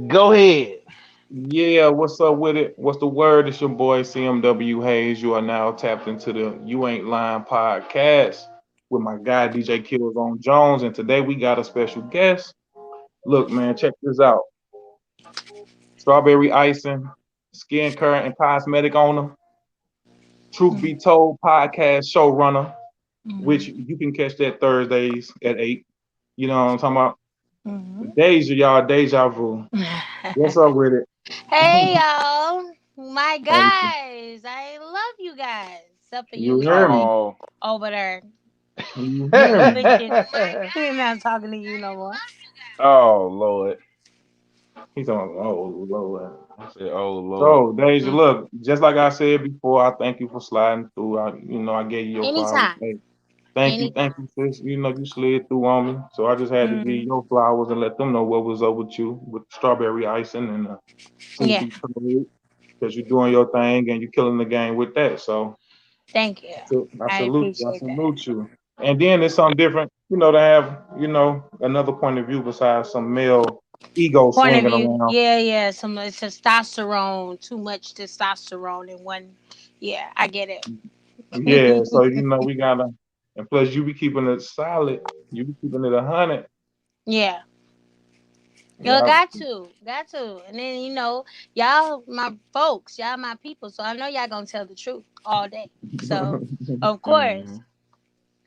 Go ahead. Yeah, what's up with it? What's the word? It's your boy CMW Hayes. You are now tapped into the You Ain't Lying podcast with my guy DJ Kills on Jones, and today we got a special guest. Look, man, check this out. Strawberry icing, skin care and cosmetic owner, Truth Be Told podcast showrunner, which Mhm. you can catch that Thursdays at 8. You know what I'm talking about? Mhm. Deja vu. What's up with it? Hey y'all, my Hey, guys, I love you guys. Except for you you, hear me? Oh. over there You hear me? thinking we're not talking to you no more. Oh Lord. He's on, oh, Lord. I said, oh Lord. So, Deja, Mm. look, just like I said before, I thank you for sliding through. I gave you your flowers. Anytime, Hey, thank anytime. you, sis. You slid through on me. So I just had to give you Mm. your flowers and let them know what was up with you with strawberry icing and truth Yeah, be told, because you're doing your thing and you're killing the game with that. So, thank you. I I salute you. I appreciate that. salute you. And then it's something different, to have, another point of view besides some male ego Point of swinging view, around. yeah, yeah. Some testosterone, too much testosterone in one. Yeah, I get Yeah, it. so we gotta, and plus you be keeping it solid. You be keeping it 100. Yeah. Yo, Yeah, got to, and then y'all my folks, y'all my people, so I know y'all gonna tell the truth all day. So, of course, Mhm.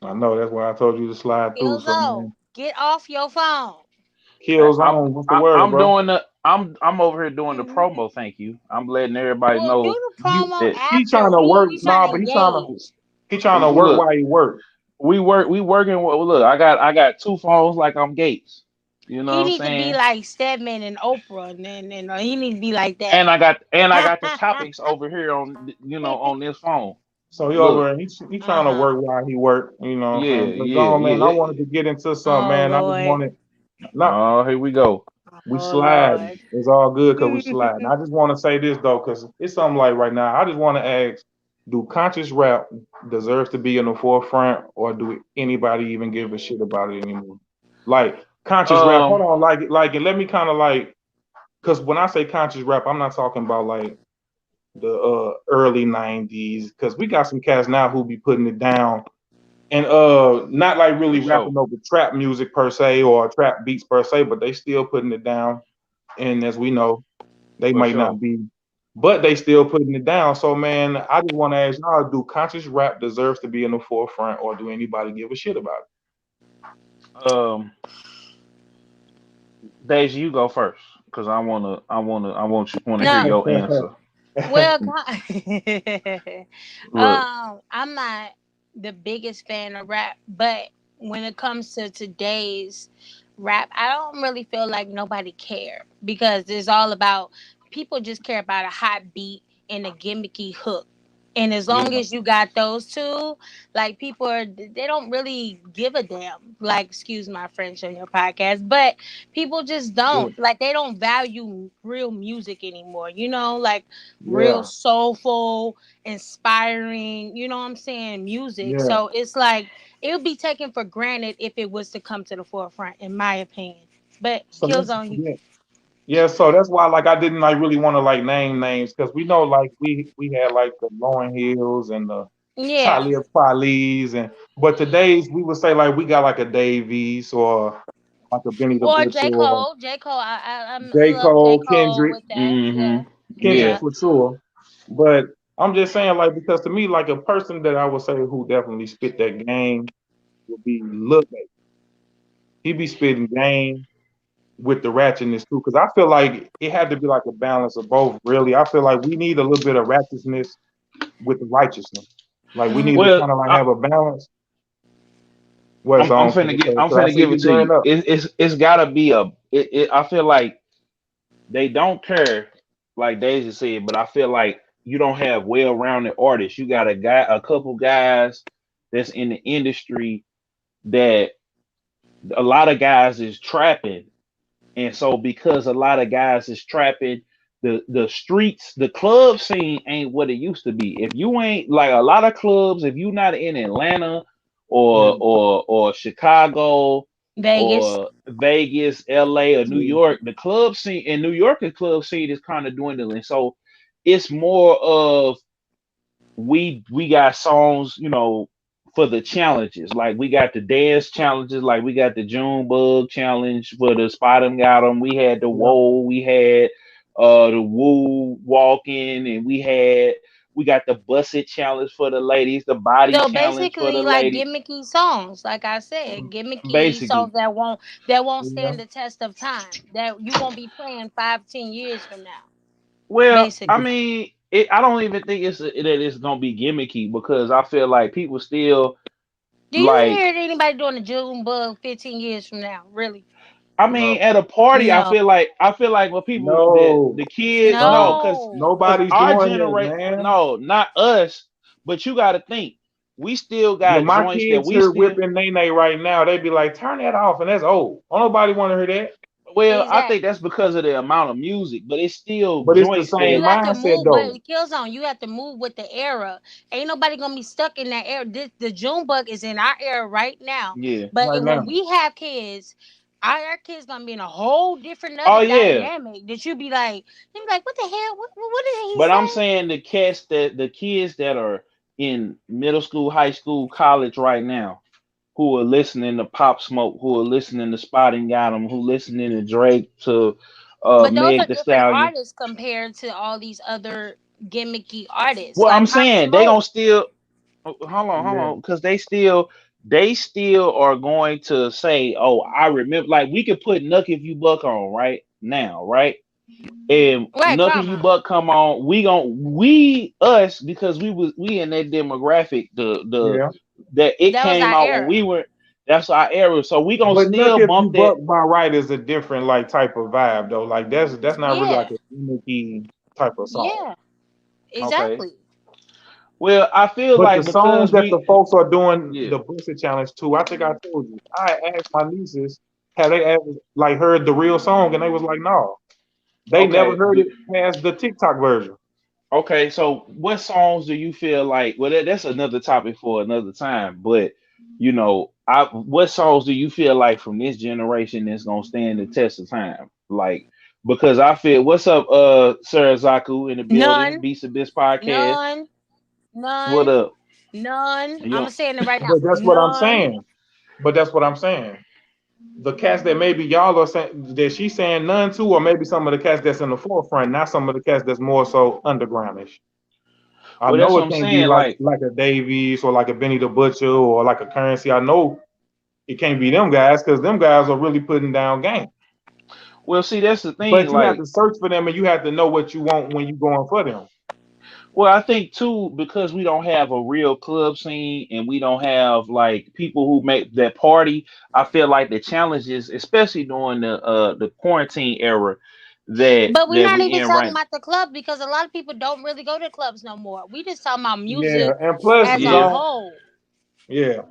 I know that's why I told you to slide through. Kill So Zone, man, get off your phone. kills I'm on. What's the I'm word, I'm bro? doing the I'm over here doing the Mhm. promo. Thank you. I'm letting everybody Well, do know the You promo that he after trying to work, we trying nah, to but engage. he trying to work look, while he work. we working. Look, I got two phones like I'm Gates. You know what He I'm need to be saying? like Stedman and Oprah, and he need to be like that. And I got the topics over here on this phone. So he Look, over and he trying to Uh-huh. work while he work. You know what I'm yeah, saying? But go yeah, on, man. I yeah. wanted to get into something, Oh man. I just Lord. wanted not Oh, here we go. we Oh slide. Lord. It's all good because we slide. I just want to say this though, because it's something like right now. I just want to ask: do conscious rap deserves to be in the forefront, or do anybody even give a shit about it anymore? Like conscious rap. Hold Um, on, and let me kind of like, because when I say conscious rap, I'm not talking about like the early '90s, because we got some cats now who be putting it down and not like really for sure, rapping over trap music per se or trap beats per se, but they still putting it down. And as we know, they for might not sure. be, but they still putting it down. So man, I just want to ask y'all: do conscious rap deserves to be in the forefront, or do anybody give a shit about Um, Daisy, you go first because I want to hear No. your answer. Well, Look, I'm not the biggest fan of rap, but when it comes to today's rap, I don't really feel like nobody care because it's all about people just care about a hot beat and a gimmicky hook. And as it? long as you got those two, like they don't really give a damn. Like, excuse my French on your podcast, but people just Yeah, don't like they don't value real music anymore. Like real yeah, soulful, inspiring, you know what I'm saying, music. yeah. So it's like it would be taken for granted if it was to come to the forefront, in my opinion. But So kills that's on you. yeah. Yeah, so that's why like I didn't like really want to like name names because we know like we had like the Lauren Hills and the Yeah. Talib Kweli's and but today's we would say like we got like a Davies or like a Benny the Or Butcher J. or Cole. J. Cole. I J. love J. Cole, Cole Kendrick, with that. mm-hmm. Yeah. Kendrick Yeah. Yeah. for sure. But I'm just saying like because to me like a person that I would say who definitely spit that game would be Lil Baby. He be spitting game with the ratchetness too, because I feel like it had to be like a balance of both. Really, I feel like we need a little bit of ratchetness with the righteousness. Like we need to Well, kind of like have a balance. What's I'm on? finna get. I'm So I finna see give you it to gearing you. up. It's gotta be a. I feel like they don't care, like Daisy said, but I feel like you don't have well-rounded artists. You got a couple guys that's in the industry that a lot of guys is trapping, and so because a lot of guys is trapping, the streets, the club scene ain't what it used to be. If you ain't like a lot of clubs, if you not in Atlanta Yeah, or Chicago Vegas. or Vegas, LA, or New York, the club scene in New York, the club scene is kind of dwindling. So it's more of we got songs, for the challenges. Like we got the dance challenges, like we got the June Bug challenge for the Spot 'em Got 'em. We had the Yeah. Whoa, we had the Woo walking, and we got the Busset challenge for the ladies, the body So challenge for the basically, like ladies. gimmicky songs, like I said, gimmicky songs Basically. that won't Yeah. stand the test of time. That you won't be playing 5, 10 years from now. Well, I Basically, mean, I don't even think that it's gonna be gimmicky because I feel like people still do you like. hear anybody doing a June bug 15 years from now? Really? I No. mean, at a party, I No, feel like when people No. the kids, no, No. because no. Nobody's our doing that, generation, man. no, not us, but you got to think, we still Yeah, got my joints that kids we hear still. whipping Nene right now. They be like, turn that off, and that's old. Don't nobody want to hear that. Well, I think that's Exactly. because of the amount of music, but it's still But it's the joints same You that. have to mindset move, but though. it kills on. You have to move with the era. Ain't nobody gonna be stuck in that era. The June bug is in our era right now. Yeah. But Right when now. we have kids, our kids gonna be in a whole different Oh other yeah, dynamic. That you be like, what the hell? What did he but I'm say? saying the kids that are in middle school, high school, college right now, who are listening to Pop Smoke, who are listening to Spotting Got 'em, who listening to Drake, to But those Meg are the different Stallion. artists compared to all these other gimmicky artists Well, like I'm Pop saying they gonna Smoke. still hold Yeah. on, because they still are going to say, "Oh, I remember." Like we could put "Nuck If You Buck" on right now, right? And Right, "Nuck If You Karma. Buck" come on, we us because we in that demographic. The Yeah. that it That was came our out when we era. were. That's our era, so we gonna But look, still if you bump that. buck by right is a different like type of vibe though. Like that's not really like Yeah, a gimmicky type of song. yeah, Okay. exactly. Well, I feel But the like songs because that the we, folks are doing yeah. the Bullshit Challenge too, I think I told you. I asked my nieces, have they ever like heard the real song, and they was like, no, they never Okay. heard it past the TikTok version. Okay, so what songs do you feel like? Well, that's another topic for another time. But what songs do you feel like from this generation is gonna stand the test of time? Like, because I feel, what's up, Sir Zaku in the building, None, Beast of This podcast. none, What none, up? none. You I'm know, saying it right now. But that's what I'm None. saying. But that's what I'm saying. The cats that maybe y'all are saying that she's saying none to, or maybe some of the cats that's in the forefront, not some of the cats that's more so undergroundish. I well, that's know what it I'm can't be saying. like Like, like a Davies or like a Benny the Butcher or like a Currency. I know it can't be them guys because them guys are really putting down game. well, see, that's the thing. But you have Like, to search for them and you have to know what you want when you going for them. well, I think too, because we don't have a real club scene and we don't have like people who make that party. I feel like the challenges, especially during the quarantine era, that But we're that not we even in talking right. about the club because a lot of people don't really go to clubs no more. We just talking about Yeah, music and plus as a Yeah, y'all, whole. yeah,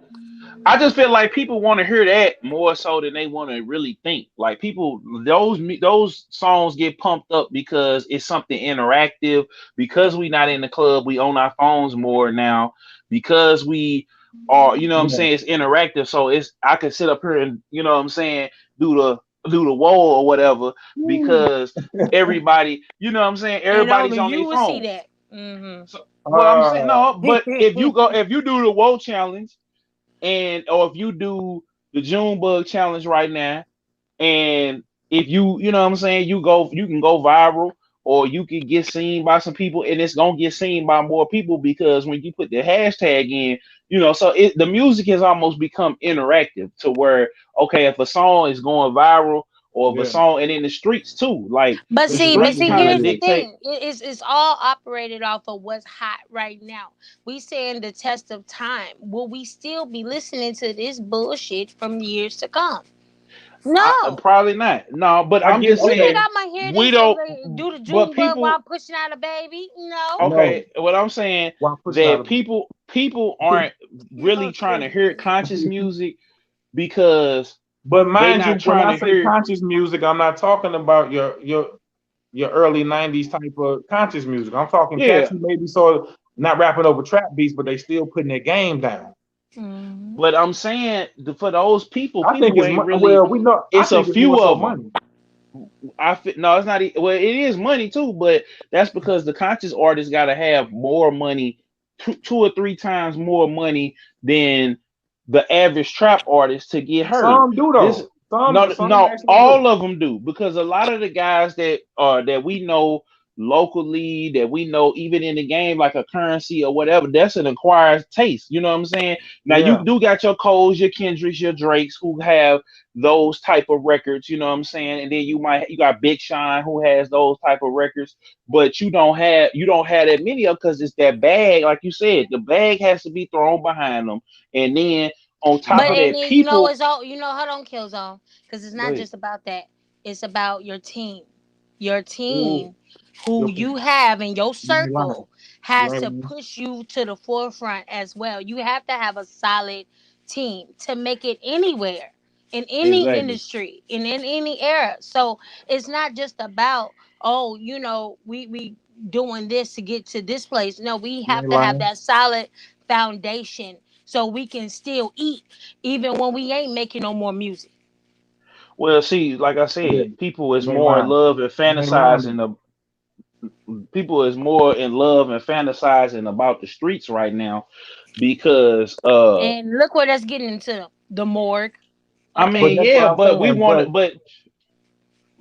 I just feel like people want to hear that more so than they want to really think. Like people, those songs get pumped up because it's something interactive. Because we not in the club, we on our phones more now. Because we are, what I'm yeah. saying, it's interactive. So I could sit up here and, what I'm saying, do the wall or whatever because everybody, what I'm saying, And everybody's only on you their will see phone. that. Hmm. So well, I'm saying Uh, no, but if you do the wall challenge and or if you do the June bug challenge right now, and if you know what I'm saying, you can go viral or you can get seen by some people and it's gonna get seen by more people because when you put the hashtag in, so the music has almost become interactive to where okay, if a song is going viral or if a yeah, song and in the streets too, like But the it see, but streets see, definitely kind of here's the is. dictate. thing. It's all operated off of what's hot right now. We stand the test of time. Will we still be listening to this bullshit from years to come? No. Probably not. No, but I I'm get just You think saying okay. I'm gonna hear we this don't. do the But June bug while people, I'm pushing out a baby? No. okay, No, what I'm saying while pushing out that of people aren't really Y'all trying to crazy. hear conscious music because but they mind you, not when trying I to say hear. conscious music, I'm not talking about your early '90s type of conscious music. I'm talking cats Yeah, who maybe sort of not rapping over trap beats, but they still putting their game down. Mhm. But I'm saying for those people, I think people it's ain't really. well, we know. I It's a think it's more few so of them. money. No, it's not. Well, it is money too, but that's because the conscious artist got to have more money, two or three times more money than the average trap artist to get heard. Some do This though. Some no, actually do. all of them do because a lot of the guys that we know locally, that we know even in the game, like a currency or whatever, that's an acquired taste. You know what I'm saying? Now Yeah. you do got your Coles, your Kendricks, your Drakes who have those type of records, you know what I'm saying? And then you got Big Sean who has those type of records, but you don't have that many of because it's that bag, like you said, the bag has to be thrown behind them, and then on top But of Yeah. and that, then, you know, people it's all, hold on, Killzone, because it's go not ahead. just about that. It's about your team. Your Ooh, team, who your you have in your you ain't lying. circle, You has ain't to lying. push you to the forefront as well. You have to have a solid team to make it anywhere, in any Exactly. industry, in any era. So it's not just about, oh, we doing this to get to this place. No, we You have ain't to have lying. that solid foundation so we can still eat even when we ain't making no more music. Well, see, like I Yeah. said, people is You ain't more in lying. love and You ain't lying fantasizing though. the people is more in love and fantasizing about the streets right now because And look what that's getting into, the morgue. I But mean, Okay. that's what yeah, I'm but we saying. want But to, but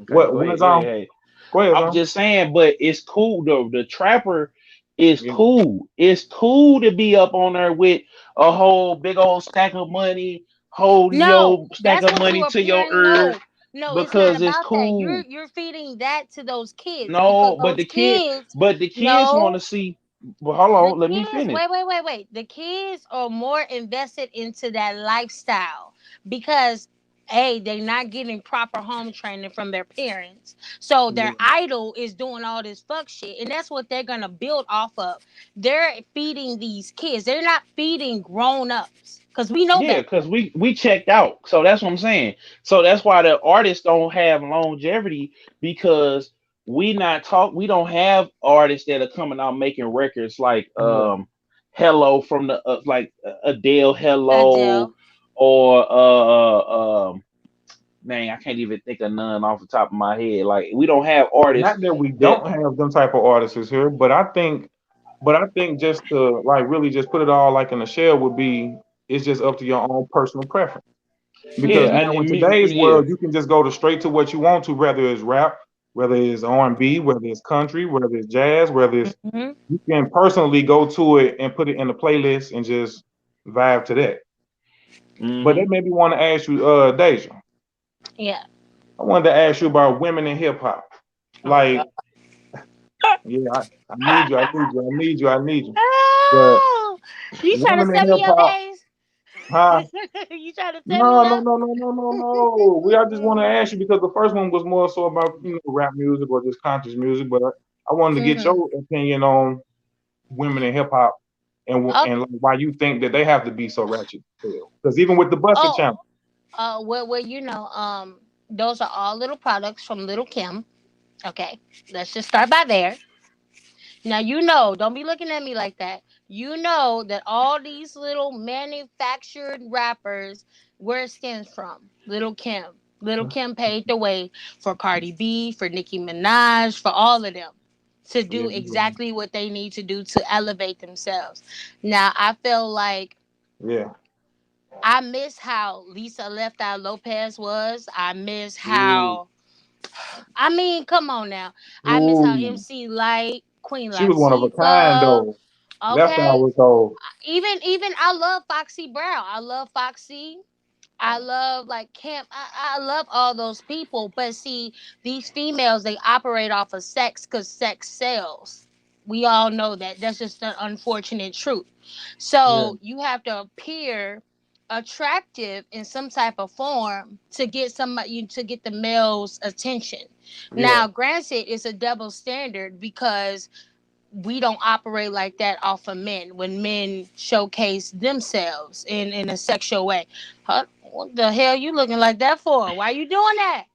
okay, what go what's ahead, go ahead. on? Hey, Go ahead, I'm son. just saying, but it's cool though. The trapper is Yeah. cool. It's cool to be up on there with a whole big old stack of money, holding No, your stack that's of what you money to your appearing. ear No, it's not because it's about that. You're cool. you're feeding that to those kids because No, those kids, but the kids want no, to see. Well, hold the on, let me kids, finish. wait. The kids are more invested into that lifestyle because they're not getting proper home training from their parents. So their Yeah. idol is doing all this fuck shit. And that's what they're gonna build off of. They're feeding these kids. They're not feeding grown ups. Cause we know Yeah, better. because we checked out. So that's what I'm saying. So that's why the artists don't have longevity because we don't have artists that are coming out making records like Yeah. Hello from the like Adele Hello Adele. or man, I can't even think of none off the top of my head. Like we don't have artists Not that we that don't have them type of artists here, but I think just to like really just put it all like in a shell would be it's just up to your own personal preference. Because yeah, Mhm. now in and today's yeah. world, you can just go to straight to what you want to, whether it's rap, whether it's R&B, whether it's country, whether it's jazz, whether it's Mhm. you can personally go to it and put it in a playlist and just vibe to that. But Hmm. that made me want to ask you, Deja. Yeah. I wanted to ask you about women in hip hop. Oh God. Like, yeah, I need you, I need you, I need you, I need you. But Oh, you trying to women in set hip me up, hop, Hayes? huh? You trying to set me No, no, up? no, no, no, no, no. I just want to ask you because the first one was more so about rap music or just conscious music, but I wanted to get Hmm. your opinion on women in hip hop and like, why you think that they have to be so ratchet. Because even with the Buster Oh, Channel, those are all little products from Little Kim. Okay, let's just start by there. Now don't be looking at me like that. You know that all these little manufactured rappers, where it stems from, Little Kim. Little Kim paved the way for Cardi B, for Nicki Minaj, for all of them to do yeah, exactly what they need to do to elevate themselves. Now I feel like yeah, I miss how Lisa Left Eye Lopez was. I miss ooh, how, I mean, come on now. I miss how ooh, MC Light, Queen she was one of a kind Latifah. though. Left Eye Okay. was though, Even I love Foxy Brown. I love Foxy. I love like Camp. I love all those people. But see, these females, they operate off of sex because sex sells. We all know that. That's just an unfortunate truth. yeah, So you have to appear attractive in some type of form to get somebody, to get the male's attention. yeah, Now, granted, it's a double standard because we don't operate like that off of men when men showcase themselves in a sexual way. Huh? What the hell you looking like that for? Why you doing that?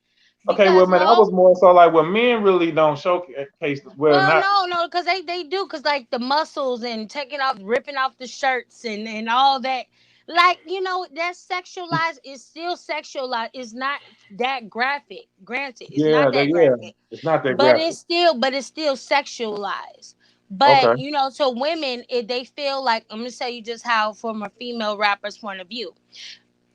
okay, well, Because man, I was more so like, well, men really don't showcase, well, well, not, no, because they do, because like the muscles and taking off, ripping off the shirts and all that. Like, that's sexualized. It's still sexualized. It's not that graphic. Granted, it's Yeah, not that yeah. graphic, It's not that but graphic. it's still sexualized. Okay. But to women, if they feel like, I'm gonna tell you just how, from a female rapper's point of view,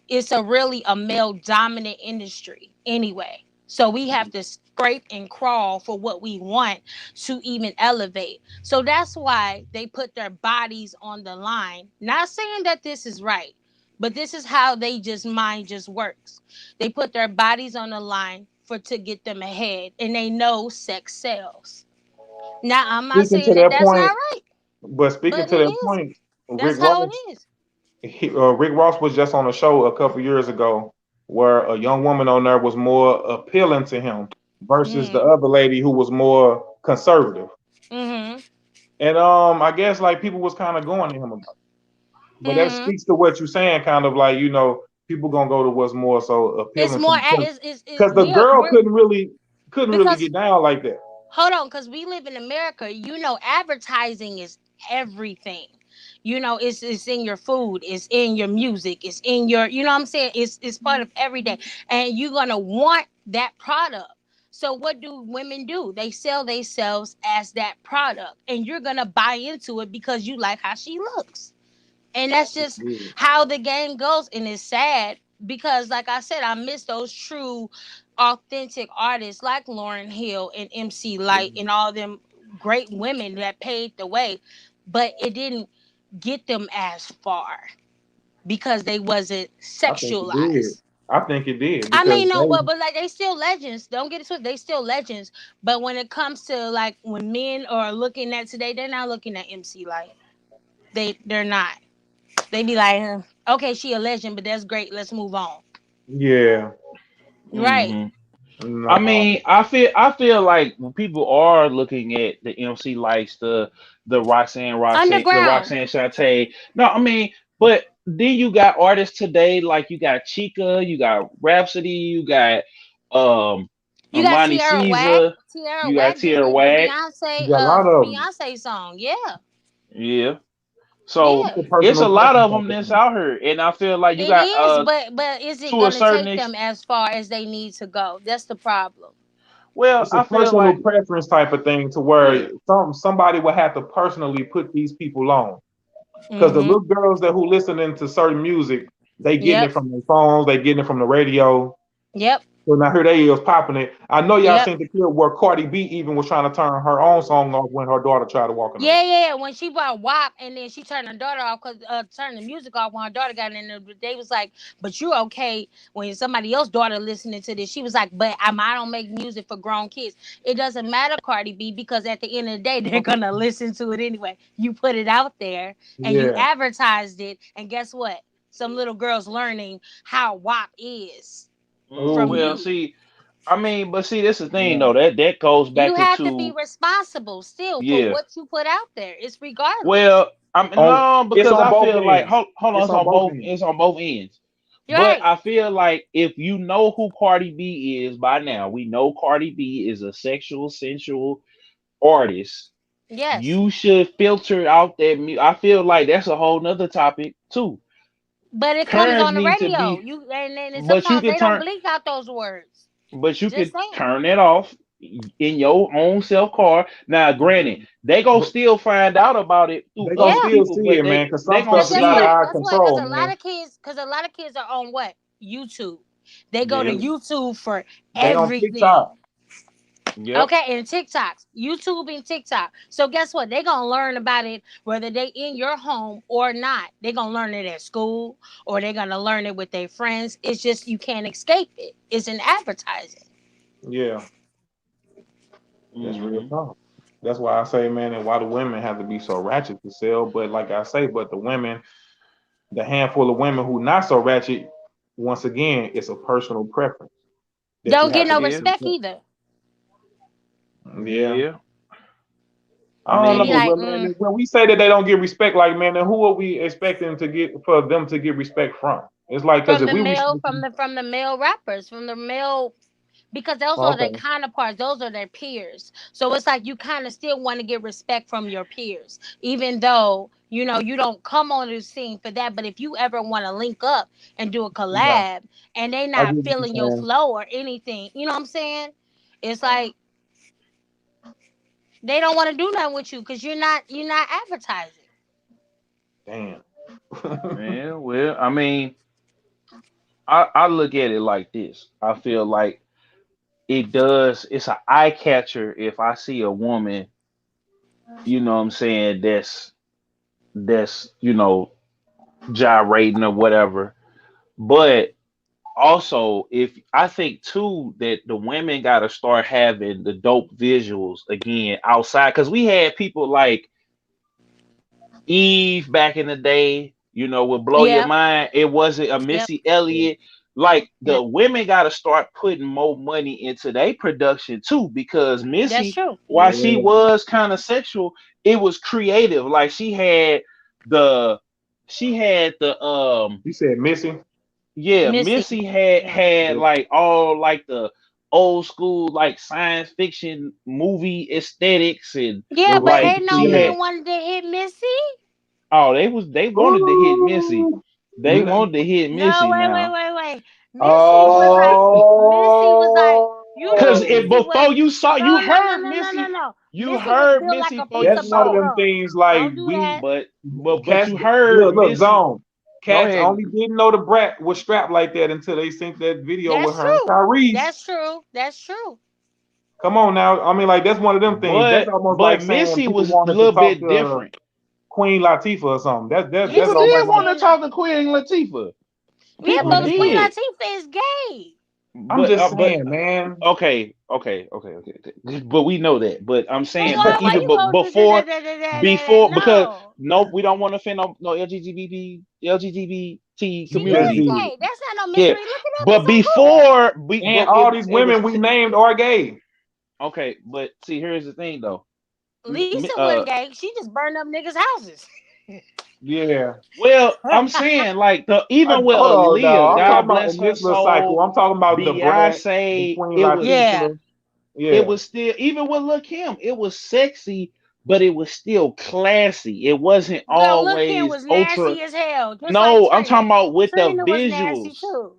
it's a male dominant industry anyway. So we have to scrape and crawl for what we want to even elevate. So that's why they put their bodies on the line. Not saying that this is right, but this is how they just mind just works. They put their bodies on the line for to get them ahead, and they know sex sells. Now I'm not Speaking to saying that that that's not point, right, but speaking but to it that is. point, That's Rick how it Ross, is. Rick Ross was just on a show a couple years ago where a young woman on there was more appealing to him versus the Mhm. other lady who was more conservative. Mhm. And I guess like people was kind of going to him about it. But that Mhm. speaks to what you're saying, kind of like, people gonna go to what's more so It's appealing to more. them. It's Because the girl we're couldn't really because get down like that. hold on, because we live in America. Advertising is everything. It's in your food, it's in your music, it's in your. You know what I'm saying? It's part of every day, and you're gonna want that product. So what do women do? They sell themselves as that product, and you're gonna buy into it because you like how she looks. And that's just Yeah. how the game goes, and it's sad because, like I said, I miss those true authentic artists like Lauren Hill and MC Light and all them great women that paved the way, but it didn't get them as far because they wasn't I think it did. sexualized. I think it did I because mean, no, they but like they still legends. Don't get it twisted. They still legends. But when it comes to like when men are looking at today, they're not looking at MC Light. They're not. They be like, okay, she a legend, but that's great. Let's move on. yeah. Right. Hmm. I No. mean, I feel like when people are looking at the MC Lights, the Underground. Roxanne Shante. No, I mean, but then you got artists today like you got Chica, you got Rhapsody, you got um You got Monty Tierra Whack. Caesar, Tierra you got Whack did Tierra the Whack. Beyonce Yeah, a lot of them. Beyonce song. Yeah. Yeah. So It's Yeah. a it's a personal lot preference of type them of that's thing. out here, and I feel like you It got is, but is it to a gonna certain take them extent. as far as they need to go? That's the problem. Well, It's a I feel personal like preference type of thing to yeah, where somebody would have to personally put these people on. Because the Mm-hmm. little girls that who listening to certain music, they getting it Yep. from their phones, they getting it from the radio. Yep. So now here they is popping it. I know y'all Yep. seen the clip where Cardi B even was trying to turn her own song off when her daughter tried to walk in the room. Yeah, yeah, yeah. When she bought WAP and then she turned her daughter off, cause turned the music off when her daughter got in there. They was like, "But you okay?" When somebody else's daughter listening to this, she was like, "But I don't make music for grown kids. It doesn't matter, Cardi B, because at the end of the day, they're gonna listen to it anyway. You put it out there and you Yeah, advertised it, and guess what? Some little girls learning how WAP is from oh, well, you. see, I mean, but see, this is the thing yeah. though. That goes You back have to be into responsible still for yeah. what you put out there. It's regardless. Well, I'm On no it's because on I both feel like ends. hold on, It's on both ends. it's on both ends. You're But right. I feel like if you know who Cardi B is by now, we know Cardi B is a sexual, sensual artist. Yes. You should filter out that. I feel like that's a whole nother topic too. But it comes Parents on the need to radio. be, You and but you sometimes can they don't turn, bleak out those words. but you Just could saying. turn it off in your own self car. Now, granted, they gonna But still find out about it through they gonna other Yeah. still people, see but it, man, because they some gonna Cause stuff is guess out see of it. what? our Guess what? Cause control, a lot man. of kids, are on what? YouTube. They go to Yeah, YouTube for They on everything. TikTok. yep. Okay, and TikToks, YouTube and TikTok. So guess what? They're gonna learn about it whether they in your home or not. They're gonna learn it at school or they're gonna learn it with their friends. It's just you can't escape it. It's an advertising. Yeah, that's real Hmm. talk. That's why I say, man, and why the women have to be so ratchet to sell. But like I say, but the women, the handful of women who not so ratchet, once again, it's a personal preference that you Don't get have to no Yeah, respect respect. either. Yeah. yeah. I I don't They be know, mean, like, but man, when we say that they don't get respect, like man, then who are we expecting to get for them to get respect from? It's like because from if the we male, respect them, from the male rappers, from the male because those are their Okay. counterparts, those are their peers. So it's like you kind of still want to get respect from your peers, even though you don't come on the scene for that. But if you ever want to link up and do a Yeah, collab, and they I get not what you're feeling your saying. flow or anything, you know what I'm saying? It's like they don't want to do nothing with you because you're not advertising. Damn. Yeah, well, I mean, I look at it like this. I feel like it's an eye catcher if I see a woman, you know what I'm saying, that's gyrating or whatever. But also, if I think too that the women got to start having the dope visuals again outside, because we had people like Eve back in the day, would blow your Yep. mind. It wasn't a Yep. Missy Elliott. Like Yep. the women got to start putting more money into their production too, because That's Missy, true. while she Yeah. was kind of sexual, it was creative. Like the, she had the You said Missy? yeah, Missy. Missy had Yeah. like all like the old school like science fiction movie aesthetics and Yeah, It was but like ain't super no she had man female. wanted to hit Missy. oh they wanted to hit Missy. Ooh. They N- wanted to hit No, Missy wait, wait, now. wait, wait. Missy was like, you knew Cause Oh, it Missy before was you saw you no, no, no, heard no, no, no, Missy, no. you Missy was heard built like Missy a before piece you that's of one of saw her. them Bobo. things like Don't do we that. but cats. you heard Look, Missy. gone. Go Cats ahead. only didn't know the brat was strapped like that until they synced that video with That's her and true. Tyrese. That's true. That's true. Come on now. I mean, like that's one of them things. That's almost But like saying Missy people was a wanted to little talk bit to different. Queen Latifah or something. That's Yeah, People but almost did want like to talk to Queen Latifah. yeah, People I'm but just Queen saying. did. Latifah is gay. I'm But just but saying, man. okay. But we know that. But I'm But saying, but why even you but go to before because no? no, we don't want to offend no LGBT She Just is community. the gay. That's not no Yeah, mystery. Look it up. but It's on Google. and all these it was women we named are gay. okay. But see, here's the thing though. Lisa wasn't gay. She just burned up niggas' houses. Yeah. Well, I'm saying like the even with Hold on Aaliyah, now. I'm God talking about bless in her this little cycle. soul, I'm talking about the Brat, the Beyonce, Queen it was Yeah. Latifah. it Yeah. was still even with Lil Kim, it was sexy, but it was still classy. It wasn't Girl, Lil Kim always was ultra. nasty as hell, just like No, I'm Trina. talking about with the Trina was nasty visuals. too.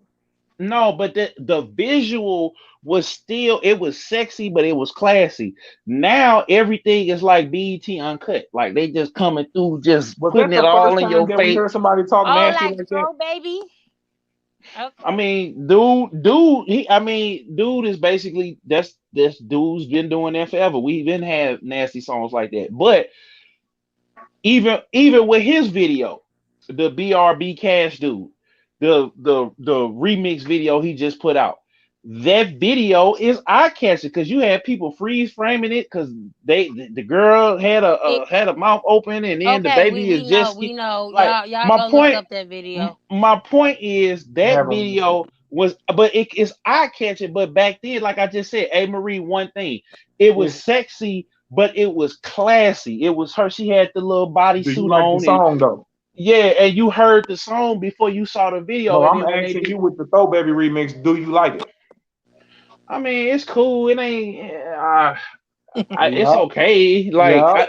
No, but the visual was still it was sexy, but it was classy. Now everything is like BET uncut. Like they just coming through, just Was that putting it the first all in time your that we face. heard somebody talk Oh, nasty like like that? throw baby. I Okay. mean, dude is basically that's dude's been doing that forever. We've been have nasty songs like that. But even with his video, the BRB Cash dude, the remix video he just put out, that video is eye catching because you had people freeze framing it because the girl had It, had a mouth open and then the okay, we baby we is know just we know like y'all my go look point up that video. my point is I that haven't listened. video was but it is eye catching but back then like I just said A Marie one thing it was It's, sexy but it was classy it was her she had the little do you bodysuit like the on and song though? yeah and you heard the song before you saw the video No, and I'm then when they asking did you with the Throw Baby remix. Do you like it? I mean it's cool it ain't it's Yeah. okay like Yeah.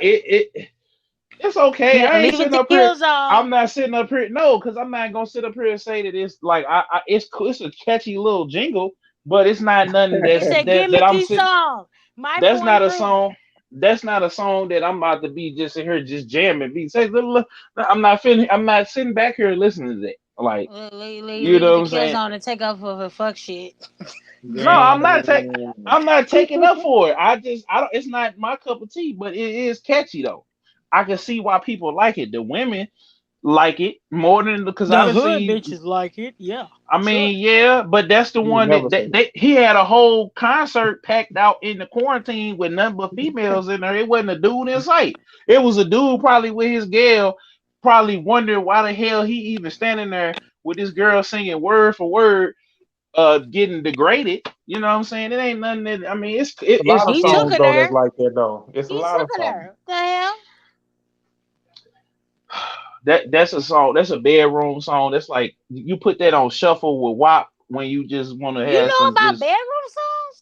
it's okay. Yeah, I ain't leave it sitting to up here. Killzone. I'm not sitting up here. No, because I'm not gonna sit up here and say that it's like it's cool. It's a catchy little jingle, but it's not nothing It's a that I'm gimmicky sitting. song. My That's not point a three. song. That's not a song that I'm about to be just in here just jamming. Be say, look, I'm not finna, I'm not sitting back here listening to that. Like you Leave it know what to I'm saying? Killzone to take up for fuck shit. No, I'm not taking. Damn. I'm not taking up for it. I don't. It's not my cup of tea, but it is catchy though. I can see why people like it. The women like it more than because I The done hood see. bitches like it. Yeah, I sure. mean, yeah, but that's the You would one never that, say that. he had a whole concert packed out in the quarantine with nothing but females in there. It wasn't a dude in sight. It was a dude probably with his gal, probably wondering why the hell he even standing there with this girl singing word for word, getting degraded. You know what I'm saying? It ain't nothing that I mean. A lot It's of He it's took songs it though that's there. like that though. It's a He lot took of it songs. there. The hell? that's a song. That's a bedroom song. That's like you put that on shuffle with WAP when you just want to You have know some about just bedroom songs?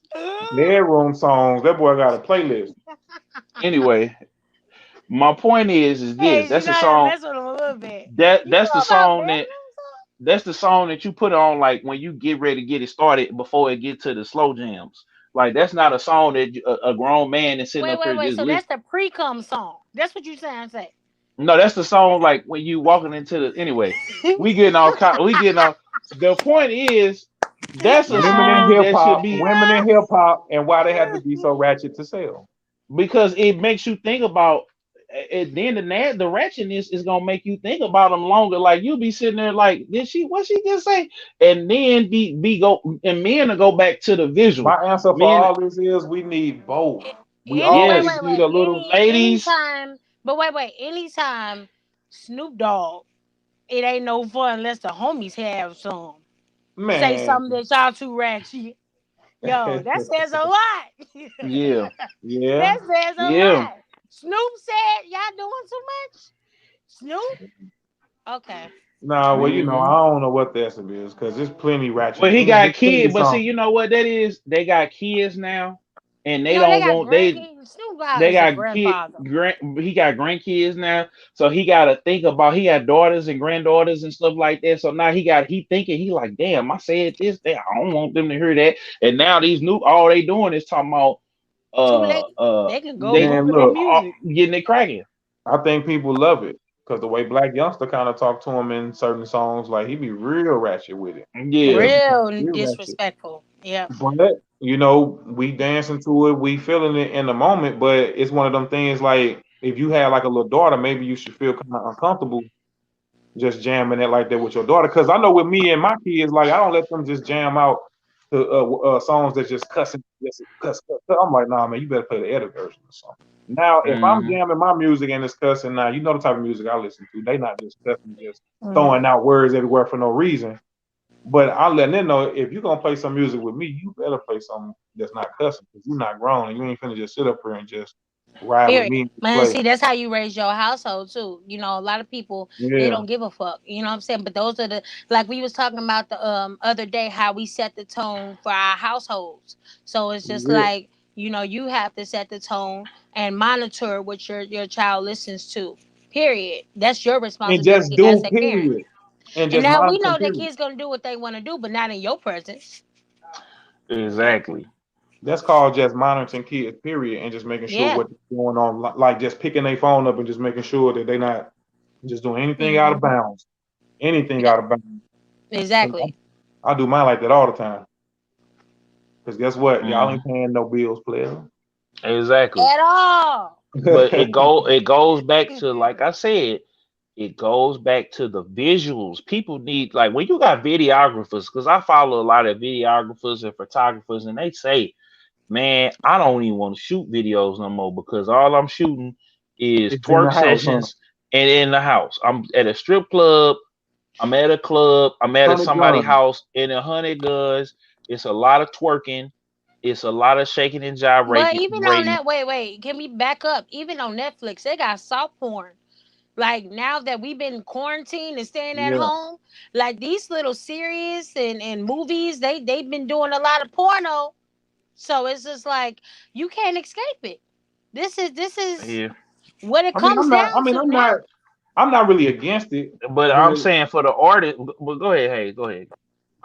Bedroom songs. That boy got a playlist. Anyway, my point is this. Hey, you That's the gotta song. mess with him a little bit. That You that's the know about song that bedroom song? that's the song that you put on like when you get ready to get it started before it get to the slow jams. Like that's not a song that a grown man is sitting Wait, up wait, here wait. just So that's listening. the pre-cum song. That's what you saying? Say. No, that's the song like when you walking into the anyway. We getting off. The point is that's a Women in song hip that should hop, be women in hip hop, and why they have to be so ratchet to sell. because it makes you think about it. Then the ratchetness is gonna make you think about them longer. Like you'll be sitting there like, did she what she just say? And then be go and men will go back to the My visual. answer for Men, all this is we need both. We Any wait, always yes, wait, need wait. a little ladies, Anytime, but wait. Anytime Snoop Dogg, it ain't no fun unless the homies have some. Say man. something that y'all too ratchet. Yo, that says a lot. yeah, Yeah. That says a yeah. lot. Snoop said y'all doing too much. Snoop? Okay. Nah, well, I Hmm. don't know what the answer is because there's plenty ratchet. Well, he There's got plenty kids, but see, songs. you know what that is? They got kids now, and they Yo, they don't got want they grandkids. Snoop Dogg they is a got grandfather. he got grandkids now, so he got to think about he got daughters and granddaughters and stuff like that. So now he thinking he like, damn, I said this, I don't want them to hear that. And now these new all they doing is talking about Too late. They can go they Man, Google their look, music. getting it cracking. I think people love it because the way Black Youngster kind of talk to him in certain songs, like he be real ratchet with it. Like Yeah. he be Real real ratchet. disrespectful. Yep. But we dancing to it, we feeling it in the moment. But it's one of them things like if you had like a little daughter, maybe you should feel kind of uncomfortable just jamming it like that with your daughter. Because I know with me and my kids, like I don't let them just jam out to songs that just cussing, just cuss. I'm like, nah, man, you better play the edit version or something. Now, if I'm Hmm. jamming my music and it's cussing, now you know the type of music I listen to. They not just cussing, just throwing Mm. out words everywhere for no reason. But I'm letting them know if you're gonna play some music with me, you better play something that's not cussing because you're not grown and you ain't finna just sit up here and just ride with Period. me and Man, play. see, that's how you raise your household too. You know, a lot of people they Yeah, don't give a fuck. You know what I'm saying? But those are the like we was talking about the other day how we set the tone for our households. So it's just yeah. like, you have to set the tone and monitor what your child listens to. Period. That's your And just responsibility as do a parent. period. And And just now we monitor know that period. kids gonna do what they want to do, but not in your presence. Yeah. Exactly. That's called just monitoring kids, period, and just making sure Yeah. what's going on, like just picking their phone up and just making sure that they're not just doing anything out of Hmm. bounds, anything Yep. out of bounds. 'Cause Exactly. I do mine like that all the time. Because guess what? Y'all Hmm. ain't paying no bills, player. Exactly. At all. But it goes back to like I said, it goes back to the visuals. People need like when you got videographers, because I follow a lot of videographers and photographers, and they say, man, I don't even want to shoot videos no more because all I'm shooting is It's in the twerk house, huh? sessions and in the house. I'm at a strip club, I'm at a club, I'm at a 100 somebody guns. house in 100 guns. It's a lot of twerking, it's a lot of shaking and But gyrating. even on that, wait, can we back up? Even on Netflix, they got soft porn. Like now that we've been quarantined and staying at Yeah. home, like these little series and movies, they've been doing a lot of porno. So it's just like you can't escape it. This is Yeah. what it I mean, comes down to I'm now. not, I'm not really against it. But When I'm it, saying for the artist, but go ahead, hey, go ahead.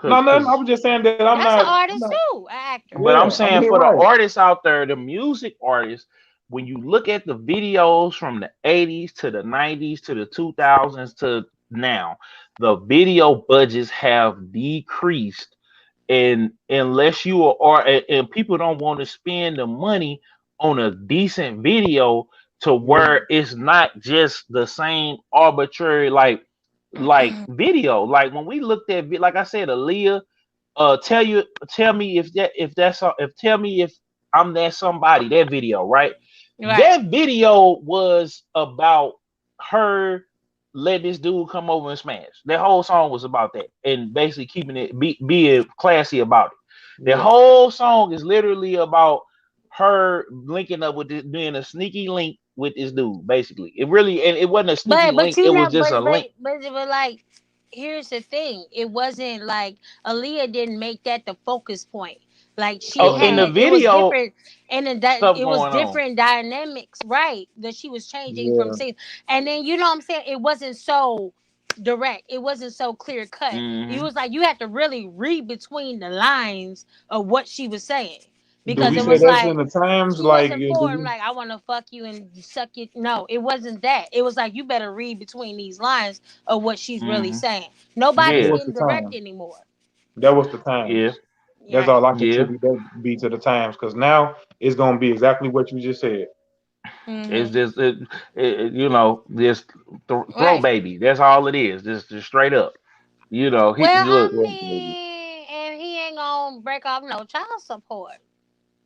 no, no, I Cause was just saying that That's an artist too, an actor. but yeah, I'm I mean, saying he's for the right. artists out there, the music artists, when you look at the videos from the 80s to the 90s to the 2000s to now, the video budgets have decreased. And unless you are, and people don't want to spend the money on a decent video to Yeah. where it's not just the same arbitrary like video. Like when we looked at, like I said, Aaliyah tell you tell me if tell me if I'm that somebody, that video, right? Right. That video was about her letting this dude come over and smash. That whole song was about that and basically keeping it being classy about it. The Yeah. whole song is literally about her linking up with this, being a sneaky link with this dude, basically. It really, and it wasn't a sneaky But link, you it was know, just a link. but like, here's the thing. It wasn't like Aaliyah didn't make that the focus point. Like she Oh, in the had, it was video, different, and then that stuff it was going on. different dynamics, right? That she was changing from Yeah. scene, and then you know what I'm saying. It wasn't so direct. It wasn't so clear cut. It Hmm. was like you had to really read between the lines of what she was saying Do because we it say was that's in like the times? she Like, wasn't do forward. we? Like I want to fuck you and suck you. No, it wasn't that. It was like you better read between these lines of what she's really Hmm. saying. That Nobody's Yeah, was the getting direct time. anymore. That was the yeah, times. That's Right. all I yeah. contribute that be to the times. Because now it's gonna be exactly what you just said. It's Hmm. just you know, just throw Right. baby. That's all it is. Just straight up. You know, he Well, I look. Yeah, baby. mean, and he ain't gonna break off no child support.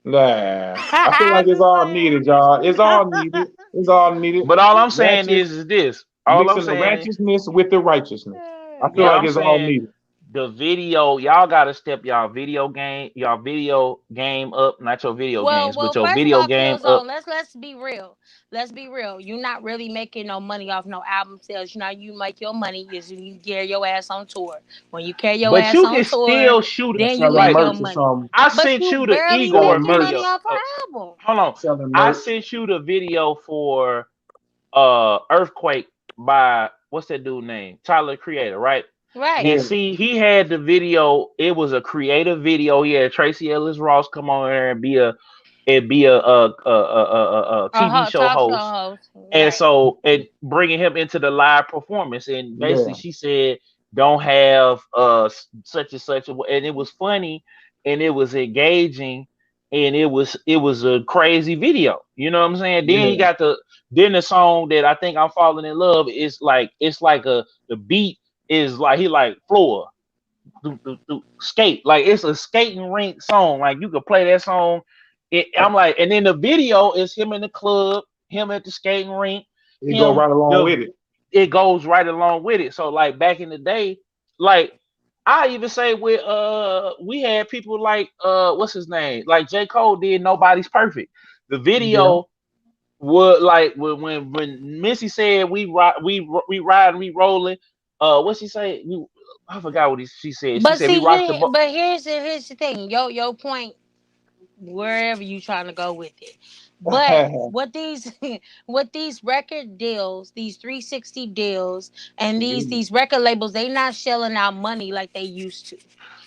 Nah, I feel like I'm it's just all needed, y'all. It's all needed. It's all needed. But all I'm saying Ratchet, is this. All I'm mixing the saying is, righteousness with the righteousness. I feel what like I'm it's all saying, needed. the video, y'all gotta step y'all video game up, not your video well, games, but well. your First of video all, game Killzone. up. Let's be real. Let's be real. You're not really making no money off no album sales. You know, you make your money is when you carry your ass on tour. When you carry your But ass you on can tour, still shoot And then you selling make like your merch or money. something. I But sent you you the barely Igor Selling making merch. money video. off an album. Hold on. Selling I merch. sent you the video for Earthquake by what's that dude name? Tyler Creator, right? Right. And Yeah. see, he had the video. It was a creative video. He had Tracy Ellis Ross come on there and be a TV show Talk show host, host. and Right. so and bringing him into the live performance. And basically, Yeah. she said, "Don't have such and such," and it was funny, and it was engaging, and it was a crazy video. You know what I'm saying? Then he Yeah. got the song that I think I'm falling in love. It's like the beat is like he like floor skate, like it's a skating rink song. Like you could play that song. I'm like, and then the video is him in the club, him at the skating rink, It go him right along the with it. it goes right along with it. So like back in the day, like I even say with we had people like what's his name, like J. Cole did Nobody's Perfect. The Yeah. video would like when Missy said we ride and we rolling. What she say? I forgot what she said. She But said we see, rock the boat. but here's the thing. Your point, wherever you trying to go with it. But what these what these record deals, these 360 deals, and these record labels, they not shelling out money like they used to,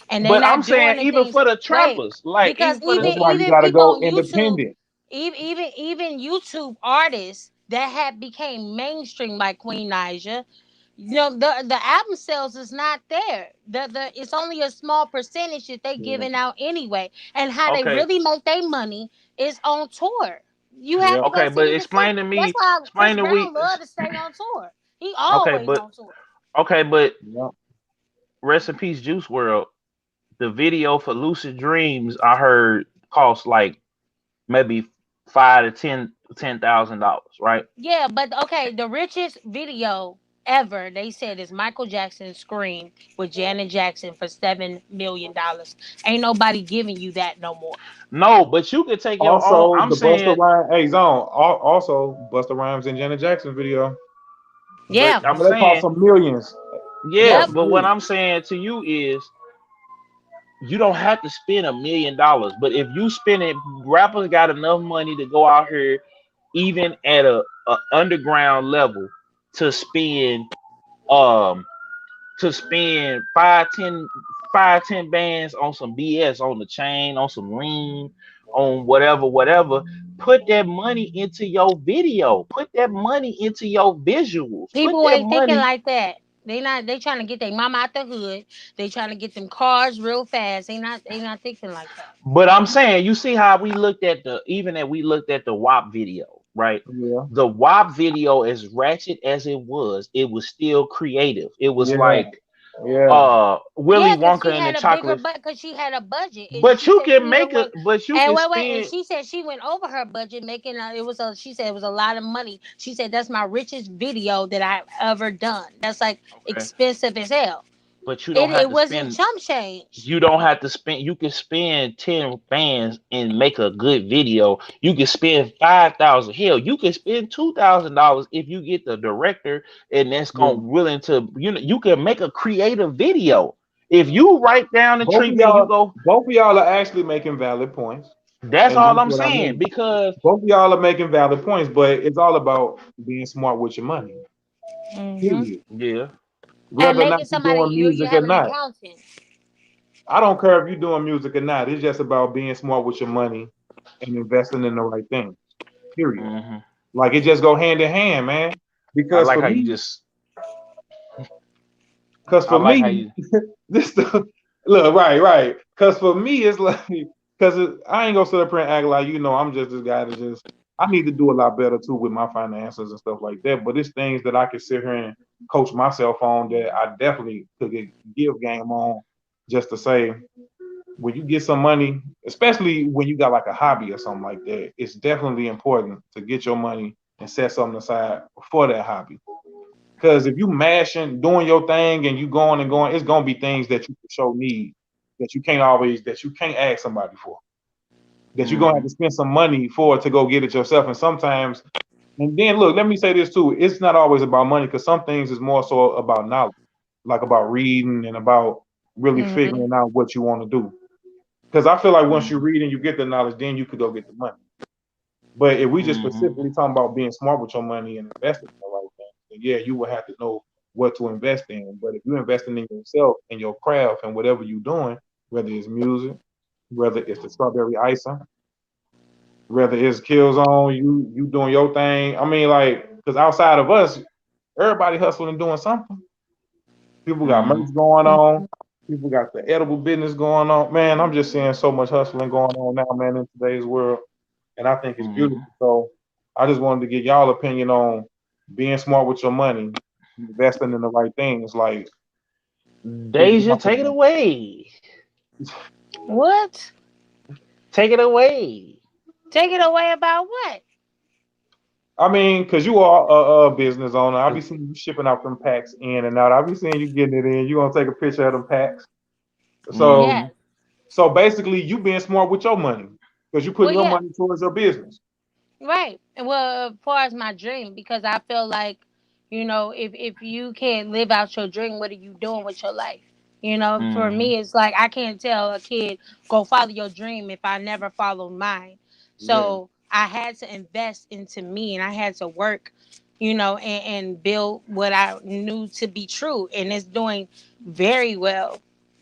and they But I'm not saying doing the even things for the right. trappers, like Because even for the That's even why you even gotta people go on YouTube, independent. even YouTube artists that had became mainstream like Queen Naija, you know, the album sales is not there. The it's only a small percentage that they Yeah. giving out anyway. And how they okay, really make their money is on tour. You have Yeah. to go okay, but see the see. explain to That's me, why Chris explain to we, Brown love to stay on tour. He okay, always but on tour. okay, but Yeah. rest in peace, Juice World. The video for Lucid Dreams, I heard cost like maybe $5,000 to $10,000, right? Yeah, but okay, the richest video ever they said is Michael Jackson's "Scream" with Janet Jackson for $7 million. Ain't nobody giving you that no more. No, but you could take your own. Also, I'm the Busta saying, Rhymes, hey Zone. Also, Busta Rhymes and Janet Jackson video. but Yeah. I'm But that cost saying, some millions. yeah, Yep. Cost but what millions. I'm saying to you is you don't have to spend $1 million. But if you spend it, rappers got enough money to go out here, even at a underground level, to spend um five, ten bands on some BS, on the chain, on some lean, on whatever. Put that money into your video. Put that money into your visuals. Put People that ain't thinking money. like that. They trying to get their mama out the hood. They trying to get them cars real fast. They not thinking like that. But I'm saying, you see how we looked at we looked at the WAP video, right? Yeah. The WAP video, as ratchet as it was still creative. It was Yeah. like Yeah. Willy Yeah, cause Wonka she and the had a bigger chocolate. butt, cause she had a budget, and But she you said can she even make a went. but you And can wait, and spend. she said she went over her budget, making it was a. She said it was a lot of money. She said that's my richest video that I've ever done. That's like Okay. expensive as hell. But you don't It have it to wasn't spend chump change. you don't have to spend you can spend 10 bands and make a good video. You can spend 5,000. Hell, you can spend $2,000 if you get the director and that's Yeah. going willing to, you can make a creative video If you write down the Both of treatment, you y'all, go. both of y'all are actually making valid points, That's and all that's I'm what I saying mean. because Both of y'all are making valid points, but it's all about being smart with your money. Hmm. Period. yeah. And Whether or not making you're somebody doing you music or have an not, accountant. I don't care if you're doing music or not. It's just about being smart with your money and investing in the right thing. Period. Hmm. Like it just go hand in hand, man. I Because like for how you me, just. because I for like how me, you. this stuff, look, right. Because for me, it's like, because I ain't gonna sit up here and act like, I'm just this guy that just, I need to do a lot better too with my finances and stuff like that. But it's things that I can sit here and coach myself on that I definitely could give game on just to say, when you get some money, especially when you got like a hobby or something like that, it's definitely important to get your money and set something aside for that hobby. Because if you mashing, doing your thing, and you going and going, it's gonna be things that you for sure need that you can't ask somebody for. That you're gonna have Hmm. to spend some money for to go get it yourself. And sometimes, and then look, let me say this too: it's not always about money because some things is more so about knowledge, like about reading and about really Hmm. figuring out what you want to do. Because I feel like once you read and you get the knowledge, then you could go get the money. But if we just Hmm. specifically talking about being smart with your money and investing in the right thing, then yeah, you will have to know what to invest in. But if you're investing in yourself and your craft and whatever you're doing, whether it's music, whether it's the strawberry icing, whether it's kills on you doing your thing. I mean, like, because outside of us, everybody hustling and doing something. People got Hmm. merch going on. People got the edible business going on. Man, I'm just seeing so much hustling going on now, man, in today's world. And I think it's beautiful. Hmm. So I just wanted to get y'all opinion on being smart with your money, investing in the right things. Like, what Deja, y'all think take it about away. What? Take it away. Take it away about what? I mean, because you are a business owner. I be seeing you shipping out them packs in and out. I be seeing you getting it in. You gonna take a picture of them packs. So, Hmm. Yes. so basically, you being smart with your money because you Well, putting your yeah. money towards your business. Right. Well, as far as my dream, because I feel like, if you can't live out your dream, what are you doing with your life? For Hmm. me, it's like I can't tell a kid go follow your dream if I never followed mine. Yeah. So I had to invest into me, and I had to work, and build what I knew to be true, and it's doing very well.